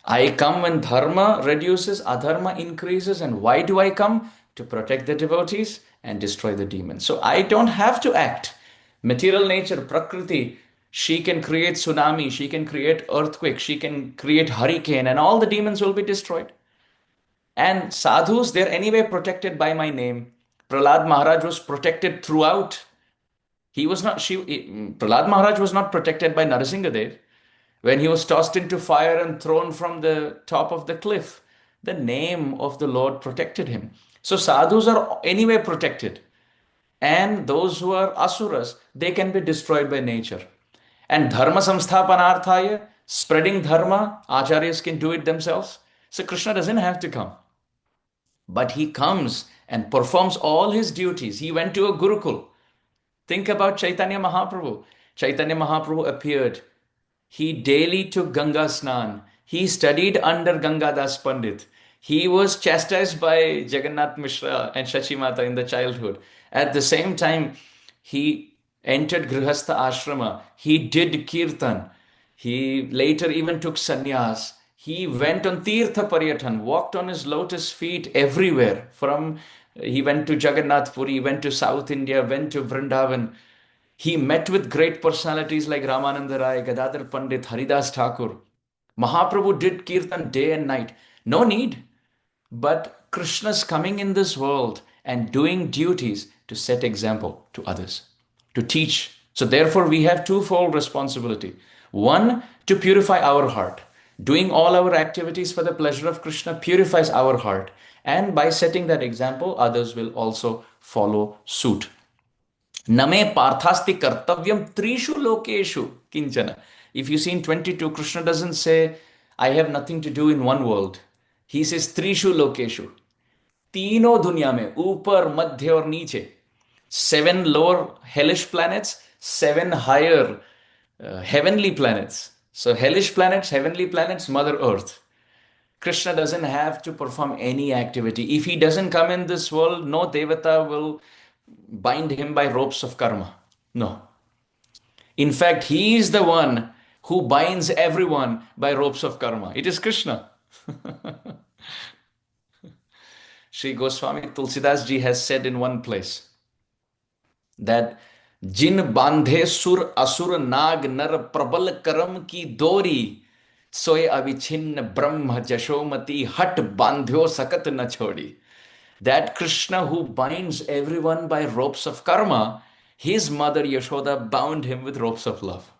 I come when dharma reduces, adharma increases. And why do I come? To protect the devotees and destroy the demons. So I don't have to act. Material nature, Prakriti, she can create tsunami, she can create earthquake, she can create hurricane, and all the demons will be destroyed. And sadhus, they're anyway protected by my name. Prahlad Maharaj was protected throughout. Prahlad Maharaj was not protected by Narasimhadev. When he was tossed into fire and thrown from the top of the cliff, the name of the Lord protected him. So sadhus are anyway protected. And those who are asuras, they can be destroyed by nature. And dharma samsthapanarthaya, spreading dharma, acharyas can do it themselves. So Krishna doesn't have to come. But he comes and performs all his duties. He went to a Gurukul. Think about Chaitanya Mahaprabhu. Chaitanya Mahaprabhu appeared. He daily took Ganga Snan. He studied under Gangadas Pandit. He was chastised by Jagannath Mishra and Shachi Mata in the childhood. At the same time, he entered Grihastha Ashrama. He did Kirtan. He later even took sannyas. He went on Tirtha Paryatan, walked on his lotus feet everywhere. He went to Jagannath Puri, went to South India, went to Vrindavan. He met with great personalities like Ramananda Rai, Gadadhar Pandit, Haridas Thakur. Mahaprabhu did Kirtan day and night. No need. But Krishna's coming in this world and doing duties to set example to others, to teach. So therefore we have twofold responsibility. One, to purify our heart. Doing all our activities for the pleasure of Krishna purifies our heart. And by setting that example, others will also follow suit. Name parthasti kartavyam trishu lokeshu kinchana. If you see in 22, Krishna doesn't say, I have nothing to do in one world. He says trishu lokeshu. तीनों दुनिया में ऊपर मध्य और नीचे 7 lower hellish planets, 7 higher heavenly planets. So hellish planets, heavenly planets, Mother Earth. Krishna doesn't have to perform any activity. If he doesn't come in this world, no Devata will bind him by ropes of karma. No. In fact, he is the one who binds everyone by ropes of karma. It is Krishna. Sri Goswami Tulsidas ji has said in one place that जिन बांधे सुर असुर नाग नर प्रबल करम की दोरी सोए अविछिन्न ब्रह्म जशोमती हट बांध्यो सकत न छोड़ी. That Krishna who binds everyone by ropes of karma, his mother Yashoda bound him with ropes of love.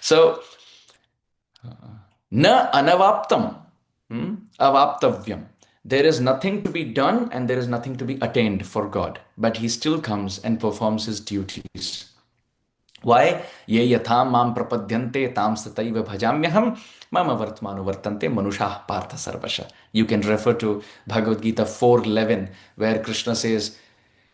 So, na anavaptam, avaptavyam. There is nothing to be done and there is nothing to be attained for God, but he still comes and performs his duties. Why? Ye yatham mam prapadyante tam sataiva bhajamyaham mama vartmanu vartante manushah partha sarvasha. You can refer to Bhagavad-Gita 4:11 where Krishna says,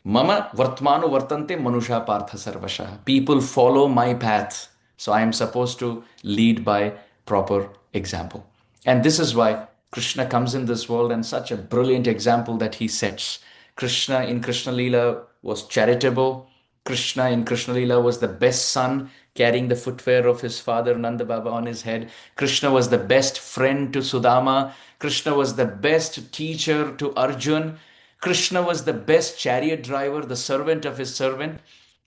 Mama vartmanu vartante manusha partha sarvasha. People follow my path. So I am supposed to lead by proper example. And this is why Krishna comes in this world and such a brilliant example that he sets. Krishna in Krishna Leela was charitable. Krishna in Krishna Leela was the best son, carrying the footwear of his father Nanda Baba on his head. Krishna was the best friend to Sudama. Krishna was the best teacher to Arjun. Krishna was the best chariot driver, the servant of his servant.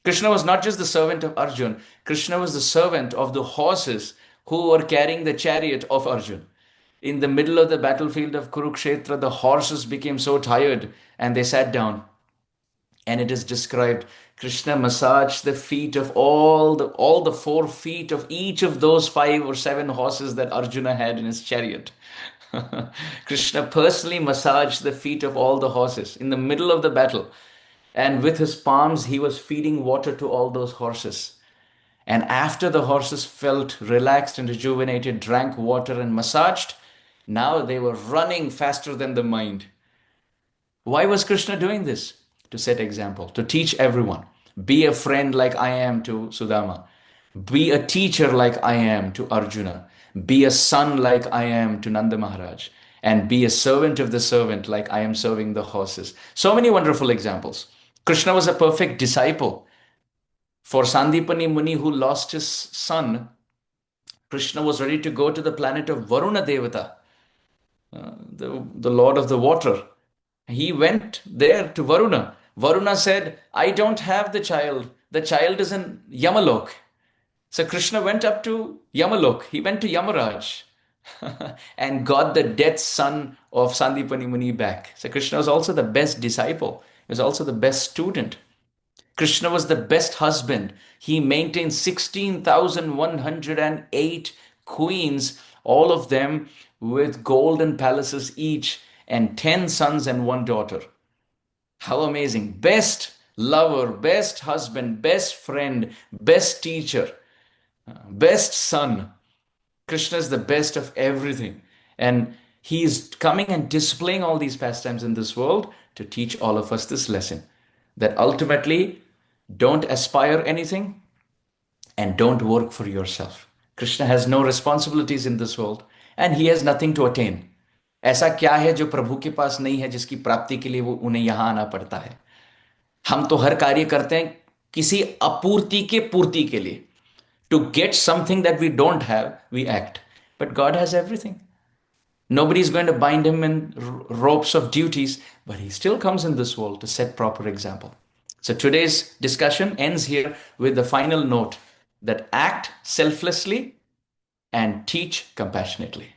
Krishna was not just the servant of Arjun, Krishna was the servant of the horses who were carrying the chariot of Arjun. In the middle of the battlefield of Kurukshetra, the horses became so tired and they sat down. And it is described, Krishna massaged the feet of all the 4 feet of each of those 5 or 7 horses that Arjuna had in his chariot. Krishna personally massaged the feet of all the horses in the middle of the battle. And with his palms, he was feeding water to all those horses. And after the horses felt relaxed and rejuvenated, drank water and massaged, now they were running faster than the mind. Why was Krishna doing this? To set example, to teach everyone. Be a friend like I am to Sudama. Be a teacher like I am to Arjuna. Be a son like I am to Nanda Maharaj. And be a servant of the servant like I am serving the horses. So many wonderful examples. Krishna was a perfect disciple. For Sandipani Muni who lost his son, Krishna was ready to go to the planet of Varuna Devata, the Lord of the water. He went there to Varuna. Varuna said, I don't have the child. The child is in Yamalok. So Krishna went up to Yamalok. He went to Yamaraj and got the death son of Sandipani Muni back. So Krishna was also the best disciple. He was also the best student. Krishna was the best husband. He maintained 16,108 queens, all of them with golden palaces each, and 10 sons and 1 daughter. How amazing. Best lover, best husband, best friend, best teacher, best son. Krishna is the best of everything. And he is coming and displaying all these pastimes in this world to teach all of us this lesson. That ultimately, don't aspire anything and don't work for yourself. Krishna has no responsibilities in this world and he has nothing to attain. ऐसा क्या है जो प्रभु के पास नहीं है जिसकी प्राप्ति के लिए वो उन्हें यहां आना पड़ता है. हम तो हर कार्य करते हैं किसी अपूर्ति के पूर्ति के लिए. To get something that we don't have, we act. But God has everything. Nobody is going to bind him in ropes of duties, but he still comes in this world to set proper example. So today's discussion ends here with the final note that act selflessly and teach compassionately.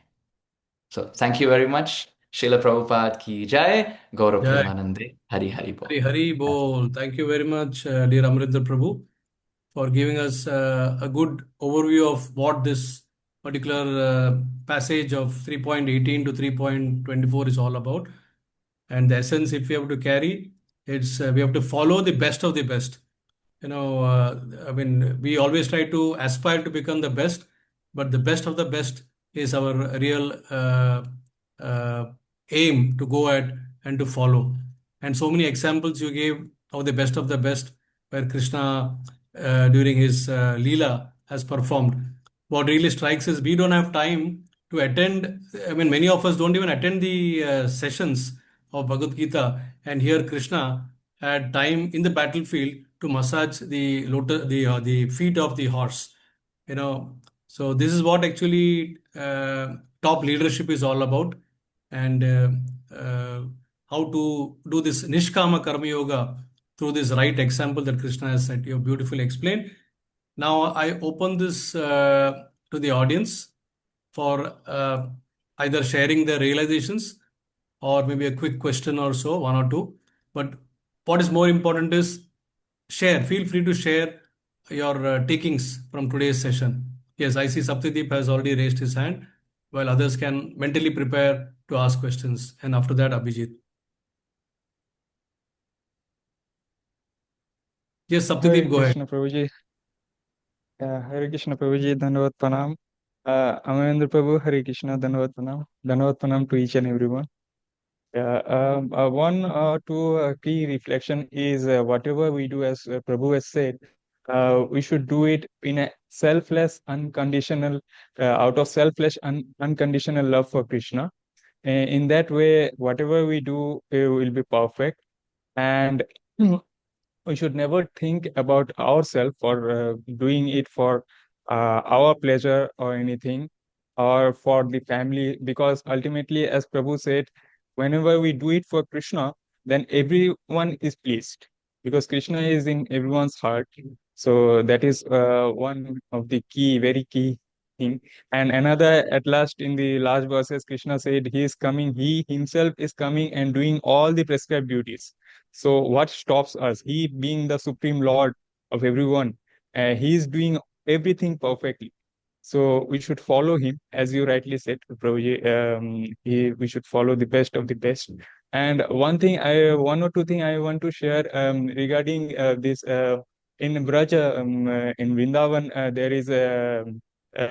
So thank you very much. Srila Prabhupada ki jai, Gaurav Jai. Premanande, Hari Hari Bol. Hari Hari Bol. Thank you very much, dear Amarendra Prabhu, for giving us a good overview of what this particular passage of 3.18 to 3.24 is all about. And the essence, if we have to carry, It's we have to follow the best of the best. I mean, we always try to aspire to become the best, but the best of the best is our real uh, aim to go at and to follow. And so many examples you gave of the best of the best, where Krishna, during his Leela, has performed. What really strikes is we don't have time to attend. I mean, many of us don't even attend the sessions of Bhagavad Gita and hear Krishna had time in the battlefield to massage the the feet of the horse. You know, so this is what actually top leadership is all about, and how to do this Nishkama-Karma Yoga through this right example that Krishna has set. You have beautifully explained. Now I open this to the audience for either sharing their realizations or maybe a quick question or so, one or two. But what is more important is share. Feel free to share your takings from today's session. Yes, I see Saptadeep has already raised his hand, while others can mentally prepare to ask questions. And after that, Abhijit. Yes, Hare Saptadeep, go ahead. Krishna Prabhuji. Hare Krishna Prabhuji, Dhanavad Pranam. Amarendra Prabhu, Hare Krishna, Dhanavad Pranam. Dhanavad Pranam to each and everyone. One or two key reflection is whatever we do, as Prabhu has said, we should do it in a selfless, unconditional, out of selfless, unconditional love for Krishna. In that way, whatever we do will be perfect. And we should never think about ourselves for doing it for our pleasure or anything, or for the family, because ultimately, as Prabhu said, whenever we do it for Krishna, then everyone is pleased, because Krishna is in everyone's heart. So that is one of the key, very key thing. And another, at last, in the last verses, Krishna said he is coming, he himself is coming and doing all the prescribed duties. So what stops us? He being the supreme lord of everyone, he is doing everything perfectly. So we should follow him, as you rightly said, Prabhuji. We should follow the best of the best. And one or two thing I want to share regarding this. In Braja, in Vrindavan, there is a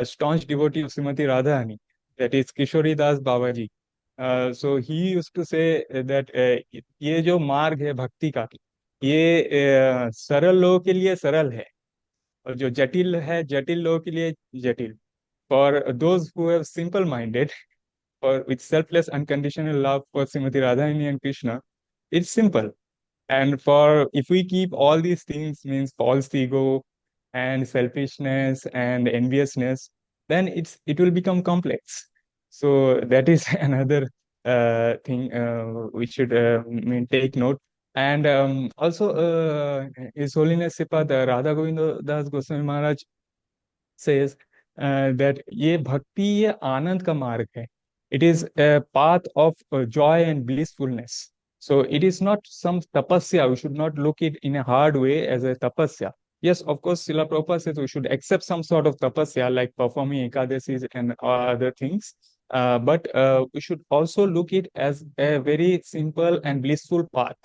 staunch devotee of Srimati Radharani, that is Kishori Das Babaji. So he used to say that ये जो मार्ग है भक्ति का, ये सरल लोगों के लिए सरल है, और जो जटिल है जटिल लोगों के लिए जटिल. For those who have simple minded, or with selfless unconditional love for Srimati Radharani and Krishna, it's simple. And for if we keep all these things, means false ego and selfishness and enviousness, then it will become complex. So that is another thing we should take note. And also, His Holiness Sipad Radha Govinda Das Goswami Maharaj says that ये भक्ति ये आनंद का मार्ग है. It is a path of joy and blissfulness. So it is not some tapasya. We should not look it in a hard way as a tapasya. Yes, of course, Srila Prabhupada says we should accept some sort of tapasya, like performing ekadasis and other things. But we should also look it as a very simple and blissful path.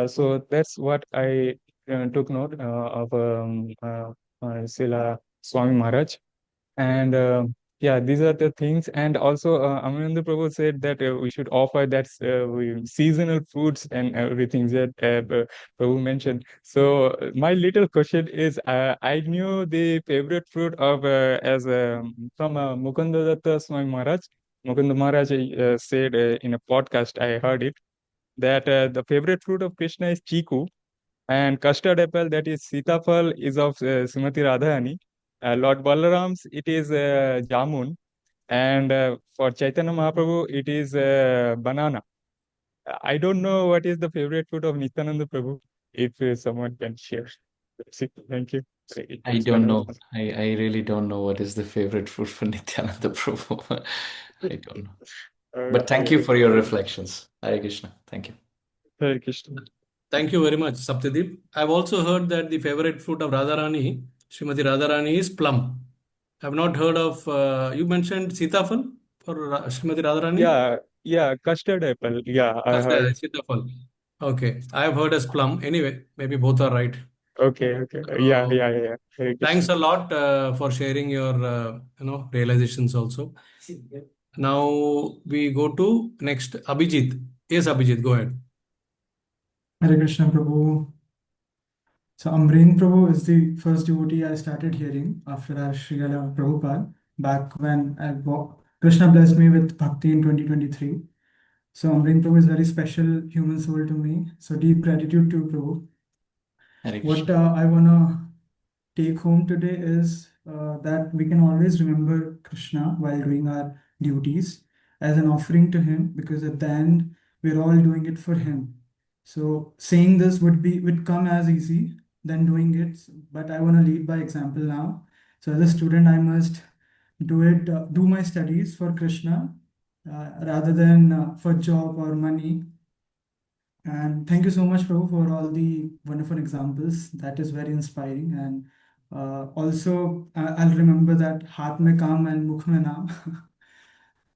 So that's what I took note of Srila Swami Maharaj. And yeah, these are the things. And also, Amarendra Prabhu said that we should offer that seasonal fruits and everything that Prabhu mentioned. So my little question is, I knew the favorite fruit of as from Mukunda Datta Swami Maharaj. Mukunda Maharaj said in a podcast, I heard it, that the favorite fruit of Krishna is chiku, and custard apple, that is Sitafal, is of Srimati Radharani. Lord Balaram's, it is Jamun. And for Chaitanya Mahaprabhu, it is banana. I don't know what is the favorite food of Nityananda Prabhu. If someone can share. That's it. Thank you. I don't know. I really don't know what is the favorite food for Nityananda Prabhu. I don't know. But thank you for your reflections. Hare Krishna. Thank you. Hare Krishna. Thank you very much, Saptadeep. I've also heard that the favorite fruit of Radharani, Srimati Radharani, is plum. I've not heard of, you mentioned Sitafal for Srimati Radharani? Yeah, custard apple. Yeah, I heard. Sitafal. Okay, I have heard as plum. Anyway, maybe both are right. Okay. Yeah. So Hare thanks Krishna. a lot for sharing your realizations also. Now we go to next Abhijit. Yes, Abhijit, go ahead. Hare Krishna Prabhu. So Amarendra Prabhu is the first devotee I started hearing after our Srila Prabhupada back when Krishna blessed me with bhakti in 2023. So Amarendra Prabhu is very special human soul to me. So deep gratitude to Prabhu. Hare What Krishna. I wanna take home today is that we can always remember Krishna while doing our duties as an offering to him, because at the end we're all doing it for him. So saying this would come as easy than doing it, but I want to lead by example now. So as a student, I must do my studies for Krishna rather than for job or money. And thank you so much, Prabhu, for all the wonderful examples. That is very inspiring. And also, I'll remember that Hath mein Kaam and Mukh mein Naam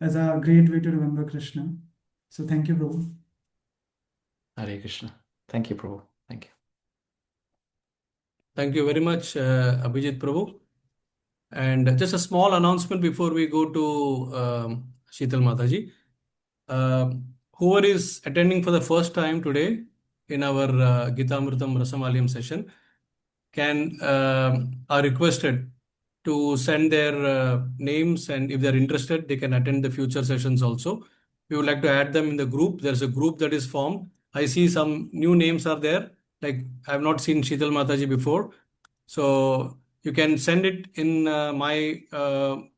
as a great way to remember Krishna. So thank you, Prabhu. Hare Krishna. Thank you, Prabhu. Thank you. Thank you very much, Abhijit Prabhu. And just a small announcement before we go to Sheetal Mataji. Whoever is attending for the first time today in our Gitamrutam-Rasamalayam session are requested to send their names, and if they're interested, they can attend the future sessions also. We would like to add them in the group. There's a group that is formed. I see some new names are there. Like I've not seen Sheetal Mataji before. So you can send it in my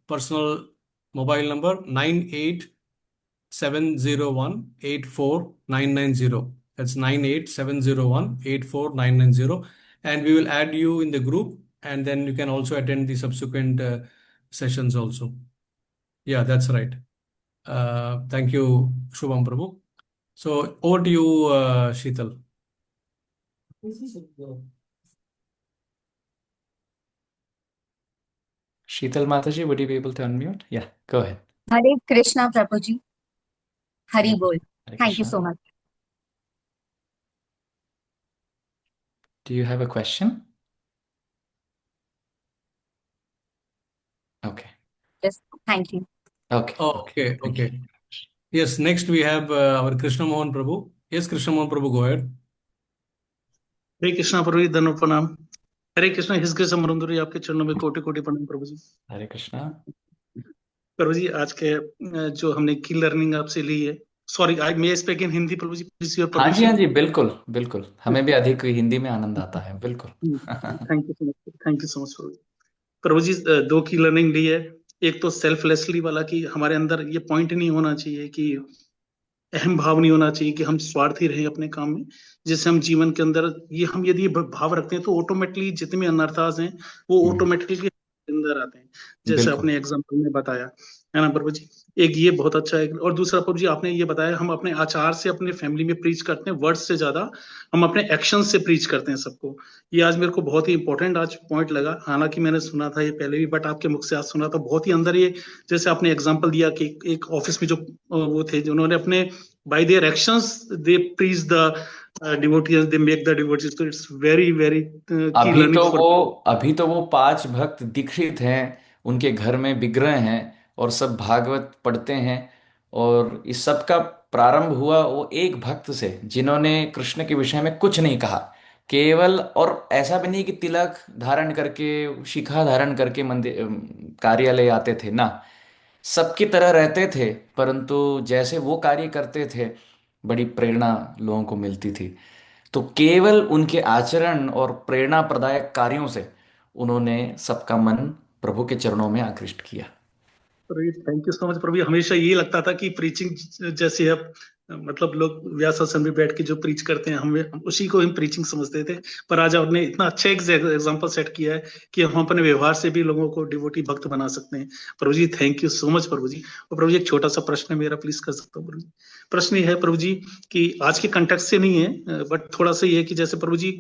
personal mobile number 9870184990. That's 9870184990. And we will add you in the group, and then you can also attend the subsequent sessions also. Yeah, that's right. Thank you, Shubham Prabhu. So over to you, Sheetal. Sheetal Mataji, would you be able to unmute? Yeah, go ahead. Hare Krishna, Prabhuji. Hari Bol. Hare Thank you Krishna. so much. Do you have a question? Okay. Yes, thank you. Okay. Okay. Thank you. Okay. Yes, next we have our Krishna Mohan Prabhu. Yes, Krishna Mohan Prabhu, go ahead. हरे कृष्णा प्रभु जी, धन्यवाद प्रणाम। हरे कृष्णा, हिस कृष्ण अमरेंद्र जी, आपके चरणों में कोटि कोटि प्रणाम प्रभु जी। Hare Krishna. प्रभु जी, आज के जो हमने की लर्निंग आपसे ली है, sorry I may speak in Hindi Prabhu ji, please your हाँ परमिशन। जी, बिल्कुल बिल्कुल, हमें भी अधिक हिंदी में आनंद आता है, बिल्कुल। Thank you so much, thank you so much Prabhu ji. Prabhu ji, दो की लर्निंग ली है। एक तो सेल्फलेसली वाला कि हमारे अंदर ये पॉइंट नहीं होना चाहिए कि अहम भाव नहीं होना चाहिए कि हम स्वार्थी रहे अपने काम में, जिससे हम जीवन के अंदर ये हम यदि भाव रखते हैं तो ऑटोमेटिकली जितने अनर्थास हैं वो ऑटोमेटिकली अंदर आते हैं, जैसे बिल्कुल। आपने एग्जांपल में बताया है ना प्रभु जी। एक ये बहुत अच्छा है। और दूसरा प्रभु जी, आपने ये बताया हम अपने आचार से अपने फैमिली में प्रीच करते हैं, वर्ड्स से ज्यादा हम अपने एक्शन से प्रीच करते हैं सबको। ये आज मेरे को बहुत ही इंपॉर्टेंट आज पॉइंट लगा। हालांकि मैंने सुना था ये पहले भी, बट आपके मुख से आज सुना तो बहुत ही अंदर ये, जैसे आपने एग्जांपल दिया कि एक ऑफिस में जो वो थे जिन्होंने अपने by their actions they preach the devotees, they make the devotees, so it's very key learning for अभी तो वो 5 भक्त दीक्षित हैं, उनके घर में विग्रह हैं और सब भागवत पढ़ते हैं। और इस सब का प्रारंभ हुआ वो एक भक्त से जिन्होंने कृष्ण के विषय में कुछ नहीं कहा, केवल, और ऐसा भी नहीं कि तिलक धारण करके, शिखा धारण करके मंदिर कार्यालय आते थे ना, सबकी तरह रहते थे, परंतु जैसे वो कार्य करते थे बड़ी प्रेरणा लोगों को मिलती थी। तो केवल उनके आचरण और प्रेरणा प्रदायक कार्यों से उन्होंने सबका मन प्रभु के चरणों में आकृष्ट किया। थैंक यू सो मच प्रभु। हमेशा यही लगता था कि प्रीचिंग जैसे अब मतलब लोग व्यासासन में बैठ के जो प्रीच करते हैं हम उसी को हम प्रीचिंग समझते थे, पर आज आपने इतना अच्छा एग्जांपल सेट किया है कि हम अपने व्यवहार से भी लोगों को डिवोटी भक्त बना सकते हैं। प्रभु जी thank you so much Prabhu जी। और प्रभु जी एक छोटा सा प्रश्न है मेरा, प्लीज कर सकता हूँ प्रभु जी? प्रश्न ये है प्रभु जी कि आज के कंटेक्स्ट से नहीं है, बट थोड़ा सा ये है कि जैसे प्रभु जी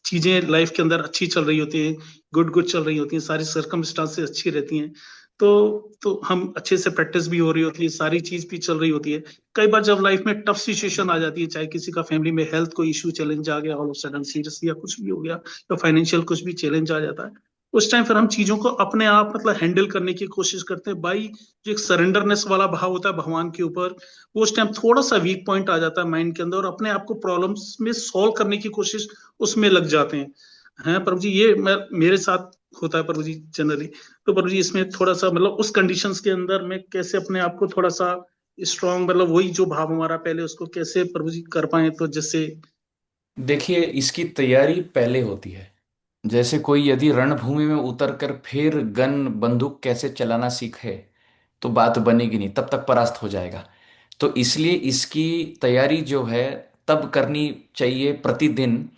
चीजें लाइफ के अंदर अच्छी चल रही होती है, गुड चल रही होती है, सारी सर्कमस्टांसेस अच्छी रहती हैं, तो हम अच्छे से प्रैक्टिस भी हो रही होती है, सारी चीज भी चल रही होती है। कई बार जब लाइफ में टफ सिचुएशन आ जाती है, चाहे किसी का फैमिली में हेल्थ कोई इश्यू चैलेंज आ गया, ऑल ऑफ सडन सीरियस या कुछ भी हो गया, या फाइनेंशियल कुछ भी चैलेंज आ जाता है, उस टाइम फिर हम चीजों को अपने आप मतलब हैंडल करने की कोशिश करते हैं बाई जो एक सरेंडरनेस वाला भाव होता है भगवान के ऊपर। वो उस टाइम थोड़ा सा वीक पॉइंट आ जाता है माइंड के अंदर, और अपने आप को प्रॉब्लम्स में सॉल्व करने की कोशिश उसमें लग जाते हैं प्रभु जी। ये मेरे साथ होता है प्रभु जी जनरली। तो प्रभु जी इसमें थोड़ा सा मतलब उस कंडीशंस के अंदर मैं कैसे अपने आप को थोड़ा सा स्ट्रांग, मतलब वही जो भाव हमारा पहले, उसको कैसे प्रभु जी कर पाए, तो जैसे। देखिए, इसकी तैयारी पहले होती है। जैसे कोई यदि रणभूमि में उतरकर फिर गन बंदूक कैसे चलाना सीखे तो बात बनेगी नहीं, तब तक परास्त हो जाएगा। तो इसलिए इसकी तैयारी जो है तब करनी चाहिए प्रतिदिन,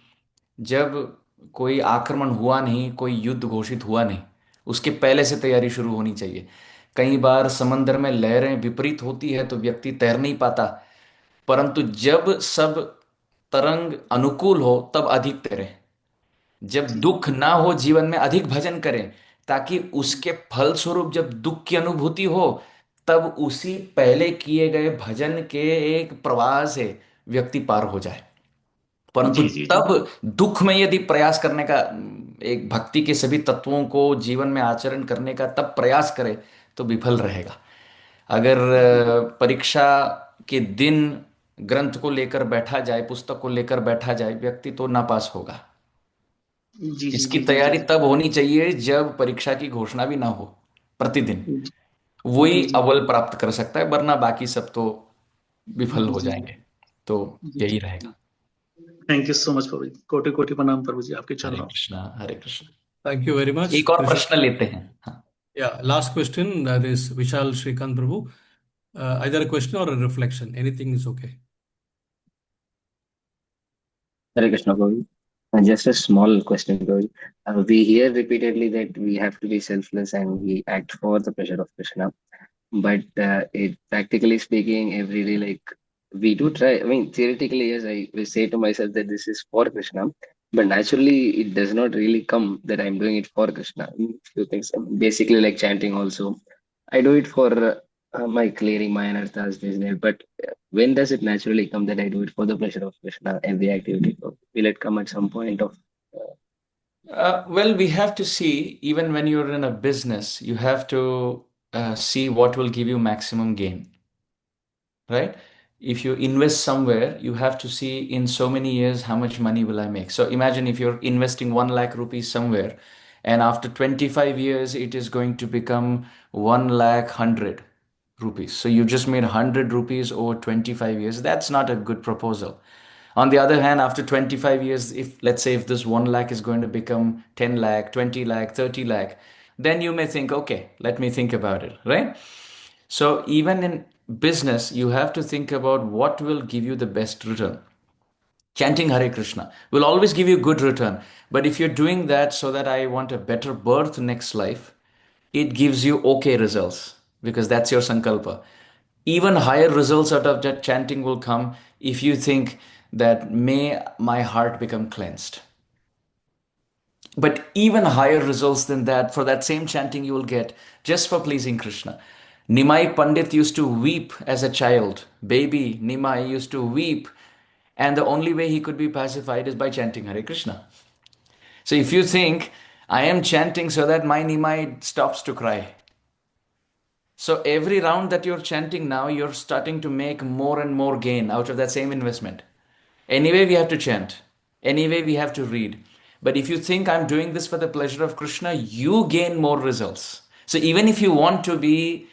जब कोई आक्रमण हुआ नहीं, कोई युद्ध घोषित हुआ नहीं, उसके पहले से तैयारी शुरू होनी चाहिए। कई बार समंदर में लहरें विपरीत होती है तो व्यक्ति तैर नहीं पाता, परंतु जब सब तरंग अनुकूल हो तब अधिक तैरें। जब जी दुख ना हो जीवन में अधिक भजन करें, ताकि उसके फलस्वरूप जब दुख की अनुभूति हो तब उसी पहले किए गए भजन के एक प्रवाह से व्यक्ति पार हो जाए। परंतु जी जी जी तब दुख में यदि प्रयास करने का, एक भक्ति के सभी तत्वों को जीवन में आचरण करने का तब प्रयास करे तो विफल रहेगा। अगर परीक्षा के दिन ग्रंथ को लेकर बैठा जाए, पुस्तक को लेकर बैठा जाए, व्यक्ति तो नापास होगा। जी जी इसकी जी जी जी तैयारी तब होनी चाहिए जब परीक्षा की घोषणा भी ना हो, प्रतिदिन। जी वही जी अव्वल प्राप्त कर सकता है, वरना बाकी सब तो विफल जी हो जी जाएंगे। तो जी यही जी। रहेगा। Thank you so much Prabhu जी, कोटि कोटि प्रणाम प्रभु जी आपके हरे चरणों। कृष्णा, हरे Krishna. Thank you very much, एक और Krishna. प्रश्न लेते हैं। हाँ। Yeah, last question. That is Vishal Shrikant Prabhu. Either a question or a reflection. Anything is okay. Hare Krishna, Prabhu. Just a small question, Prabhu. We hear repeatedly that we have to be selfless and we act for the pleasure of Krishna. But practically speaking, every day, like we do try. I mean, theoretically, yes, I will say to myself that this is for Krishna. But naturally, it does not really come that I'm doing it for Krishna. Few things, basically, like chanting also. I do it for my clearing my anarthas, this, that. But when does it naturally come that I do it for the pleasure of Krishna, every activity? Will it come at some point of? Uh, Well, we have to see, even when you're in a business, you have to see what will give you maximum gain, right? If you invest somewhere, you have to see in so many years how much money will I make. So imagine if you're investing 1 lakh rupees somewhere, and after 25 years, it is going to become 1 lakh 100 rupees. So you just made 100 rupees over 25 years. That's not a good proposal. On the other hand, after 25 years, if let's say if this 1 lakh is going to become 10 lakh, 20 lakh, 30 lakh, then you may think, okay, let me think about it, right? So even in business, you have to think about what will give you the best return. Chanting Hare Krishna will always give you good return. But if you're doing that so that I want a better birth next life, it gives you okay results because that's your sankalpa. Even higher results out of that chanting will come if you think that may my heart become cleansed. But even higher results than that, for that same chanting, you will get just for pleasing Krishna. Nimai Pandit used to weep as a child. Baby Nimai used to weep. And the only way he could be pacified is by chanting Hare Krishna. So if you think, I am chanting so that my Nimai stops to cry. So every round that you're chanting now, you're starting to make more and more gain out of that same investment. Anyway, we have to chant. Anyway, we have to read. But if you think I'm doing this for the pleasure of Krishna, you gain more results. So even if you want to be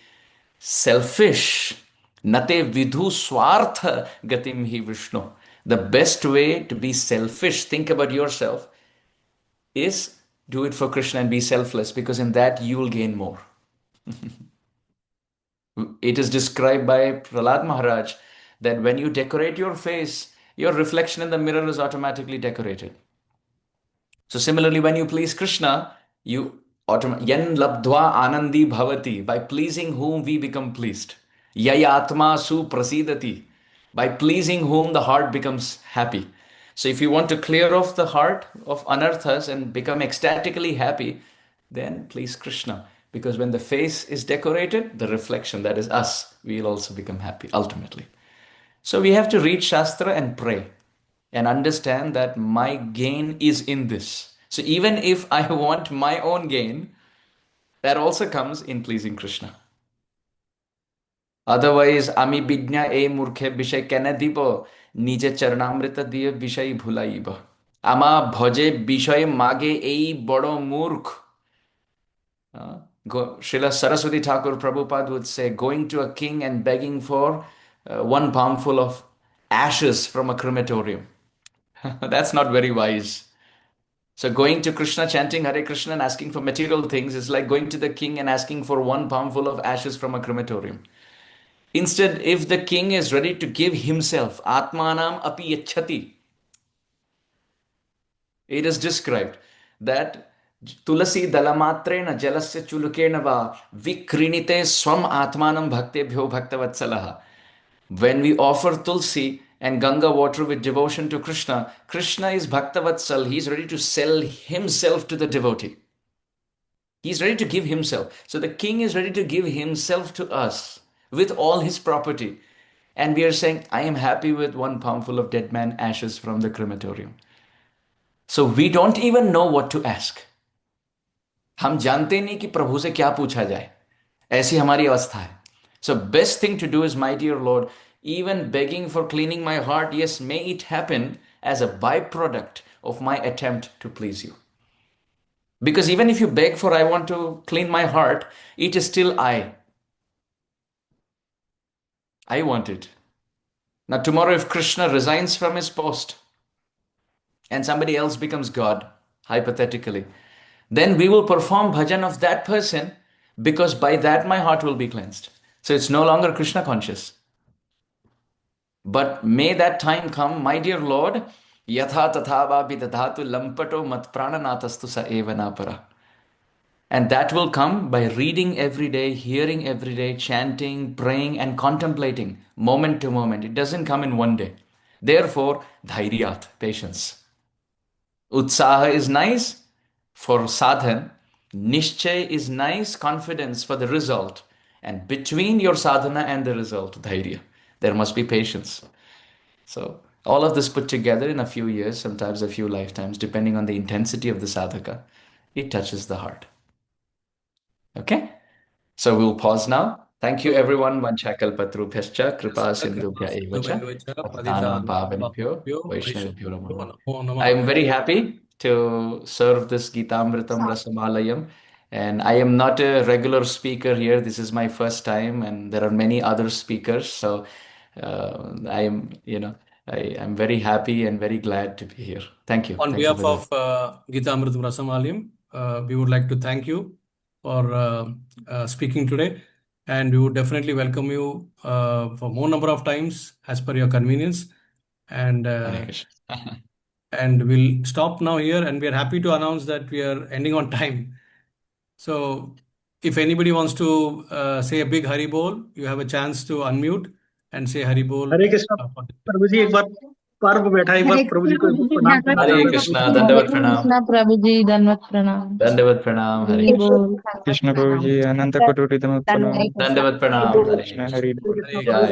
selfish, nate vidhu swartha gatim hi Vishnu. The best way to be selfish, think about yourself, is do it for Krishna and be selfless, because in that you will gain more. It is described by Prahlad Maharaj that when you decorate your face, your reflection in the mirror is automatically decorated. So similarly, when you please Krishna, you yan labdva anandi bhavati. By pleasing whom we become pleased. Yayatma su prasidati. By pleasing whom the heart becomes happy. So if you want to clear off the heart of anarthas and become ecstatically happy, then please Krishna. Because when the face is decorated, the reflection, that is us, we'll also become happy ultimately. So we have to read Shastra and pray and understand that my gain is in this. So even if I want my own gain, that also comes in pleasing Krishna. Otherwise, ami bidnya e murkhe bishay kena dibo, nije charnamrita diye bishay bhulaiba. Ama bhoje bishay mage ei bodo murkh. Srila Saraswati Thakur Prabhupada would say, going to a king and begging for one palmful of ashes from a crematorium. That's not very wise. So going to Krishna, chanting Hare Krishna and asking for material things is like going to the king and asking for one palmful of ashes from a crematorium. Instead, if the king is ready to give himself, Atmanam api yachati, it is described that Tulasi dalamatrena jalasya chulukena va vikrinite swam atmanam bhaktebhyo bhaktavatsalaha. When we offer tulsi and Ganga water with devotion to Krishna, Krishna is Bhaktavatsal. He is ready to sell himself to the devotee. He is ready to give himself. So the king is ready to give himself to us with all his property. And we are saying, I am happy with one palmful of dead man ashes from the crematorium. So we don't even know what to ask. हम जानते नहीं कि प्रभु से क्या पूछा जाए. ऐसी हमारी अवस्था है. So best thing to do is, my dear Lord, even begging for cleaning my heart, yes, may it happen as a byproduct of my attempt to please you. Because even if you beg for, I want to clean my heart, it is still I. I want it. Now tomorrow if Krishna resigns from his post and somebody else becomes God, hypothetically, then we will perform bhajan of that person, because by that my heart will be cleansed. So it's no longer Krishna conscious. But may that time come, my dear Lord, yatha tatha va vidadhatu lampato mat prananatastu sa eva napara. And that will come by reading every day, hearing every day, chanting, praying, and contemplating moment to moment. It doesn't come in one day. Therefore, dhairyat, patience. Utsaha is nice for sadhan. Nishchay is nice, confidence for the result. And between your sadhana and the result, dhairya, there must be patience. So all of this put together in a few years, sometimes a few lifetimes, depending on the intensity of the sadhaka, it touches the heart. Okay? So we'll pause now. Thank you everyone. Vanchakalpatrubhyascha kripa sindhubhya evacha pattanam pavanebhyo vaishnavibhyo namo namaha. I am very happy to serve this Gitamrutam-Rasamalayam. And I am not a regular speaker here. This is my first time, and there are many other speakers. So I'm very happy and very glad to be here. Thank you. On Thank you behalf for of Gitamrutam-Rasamalayam, we would like to thank you for speaking today, and we would definitely welcome you for more number of times as per your convenience. And Hare Krishna. and we'll stop now here, and we are happy to announce that we are ending on time. So if anybody wants to say a big Hari Bol, you have a chance to unmute and say Hari Bol. हरे कृष्णा प्रभु जी, एक बार पर्व बैठा, एक बार प्रभु जी को प्रणाम करना Hare चाहता Krishna, था। Dandavat Pranam. Krishna प्रभु जी दंडवत प्रणाम Dandavat Pranam, Hare Hari Krishna. बोल Krishna Prabhuji, Ananta Koturi Dhamma Pranam. Dandavat Pranam, Hare Krishna Krishna. Hari. Hare Jai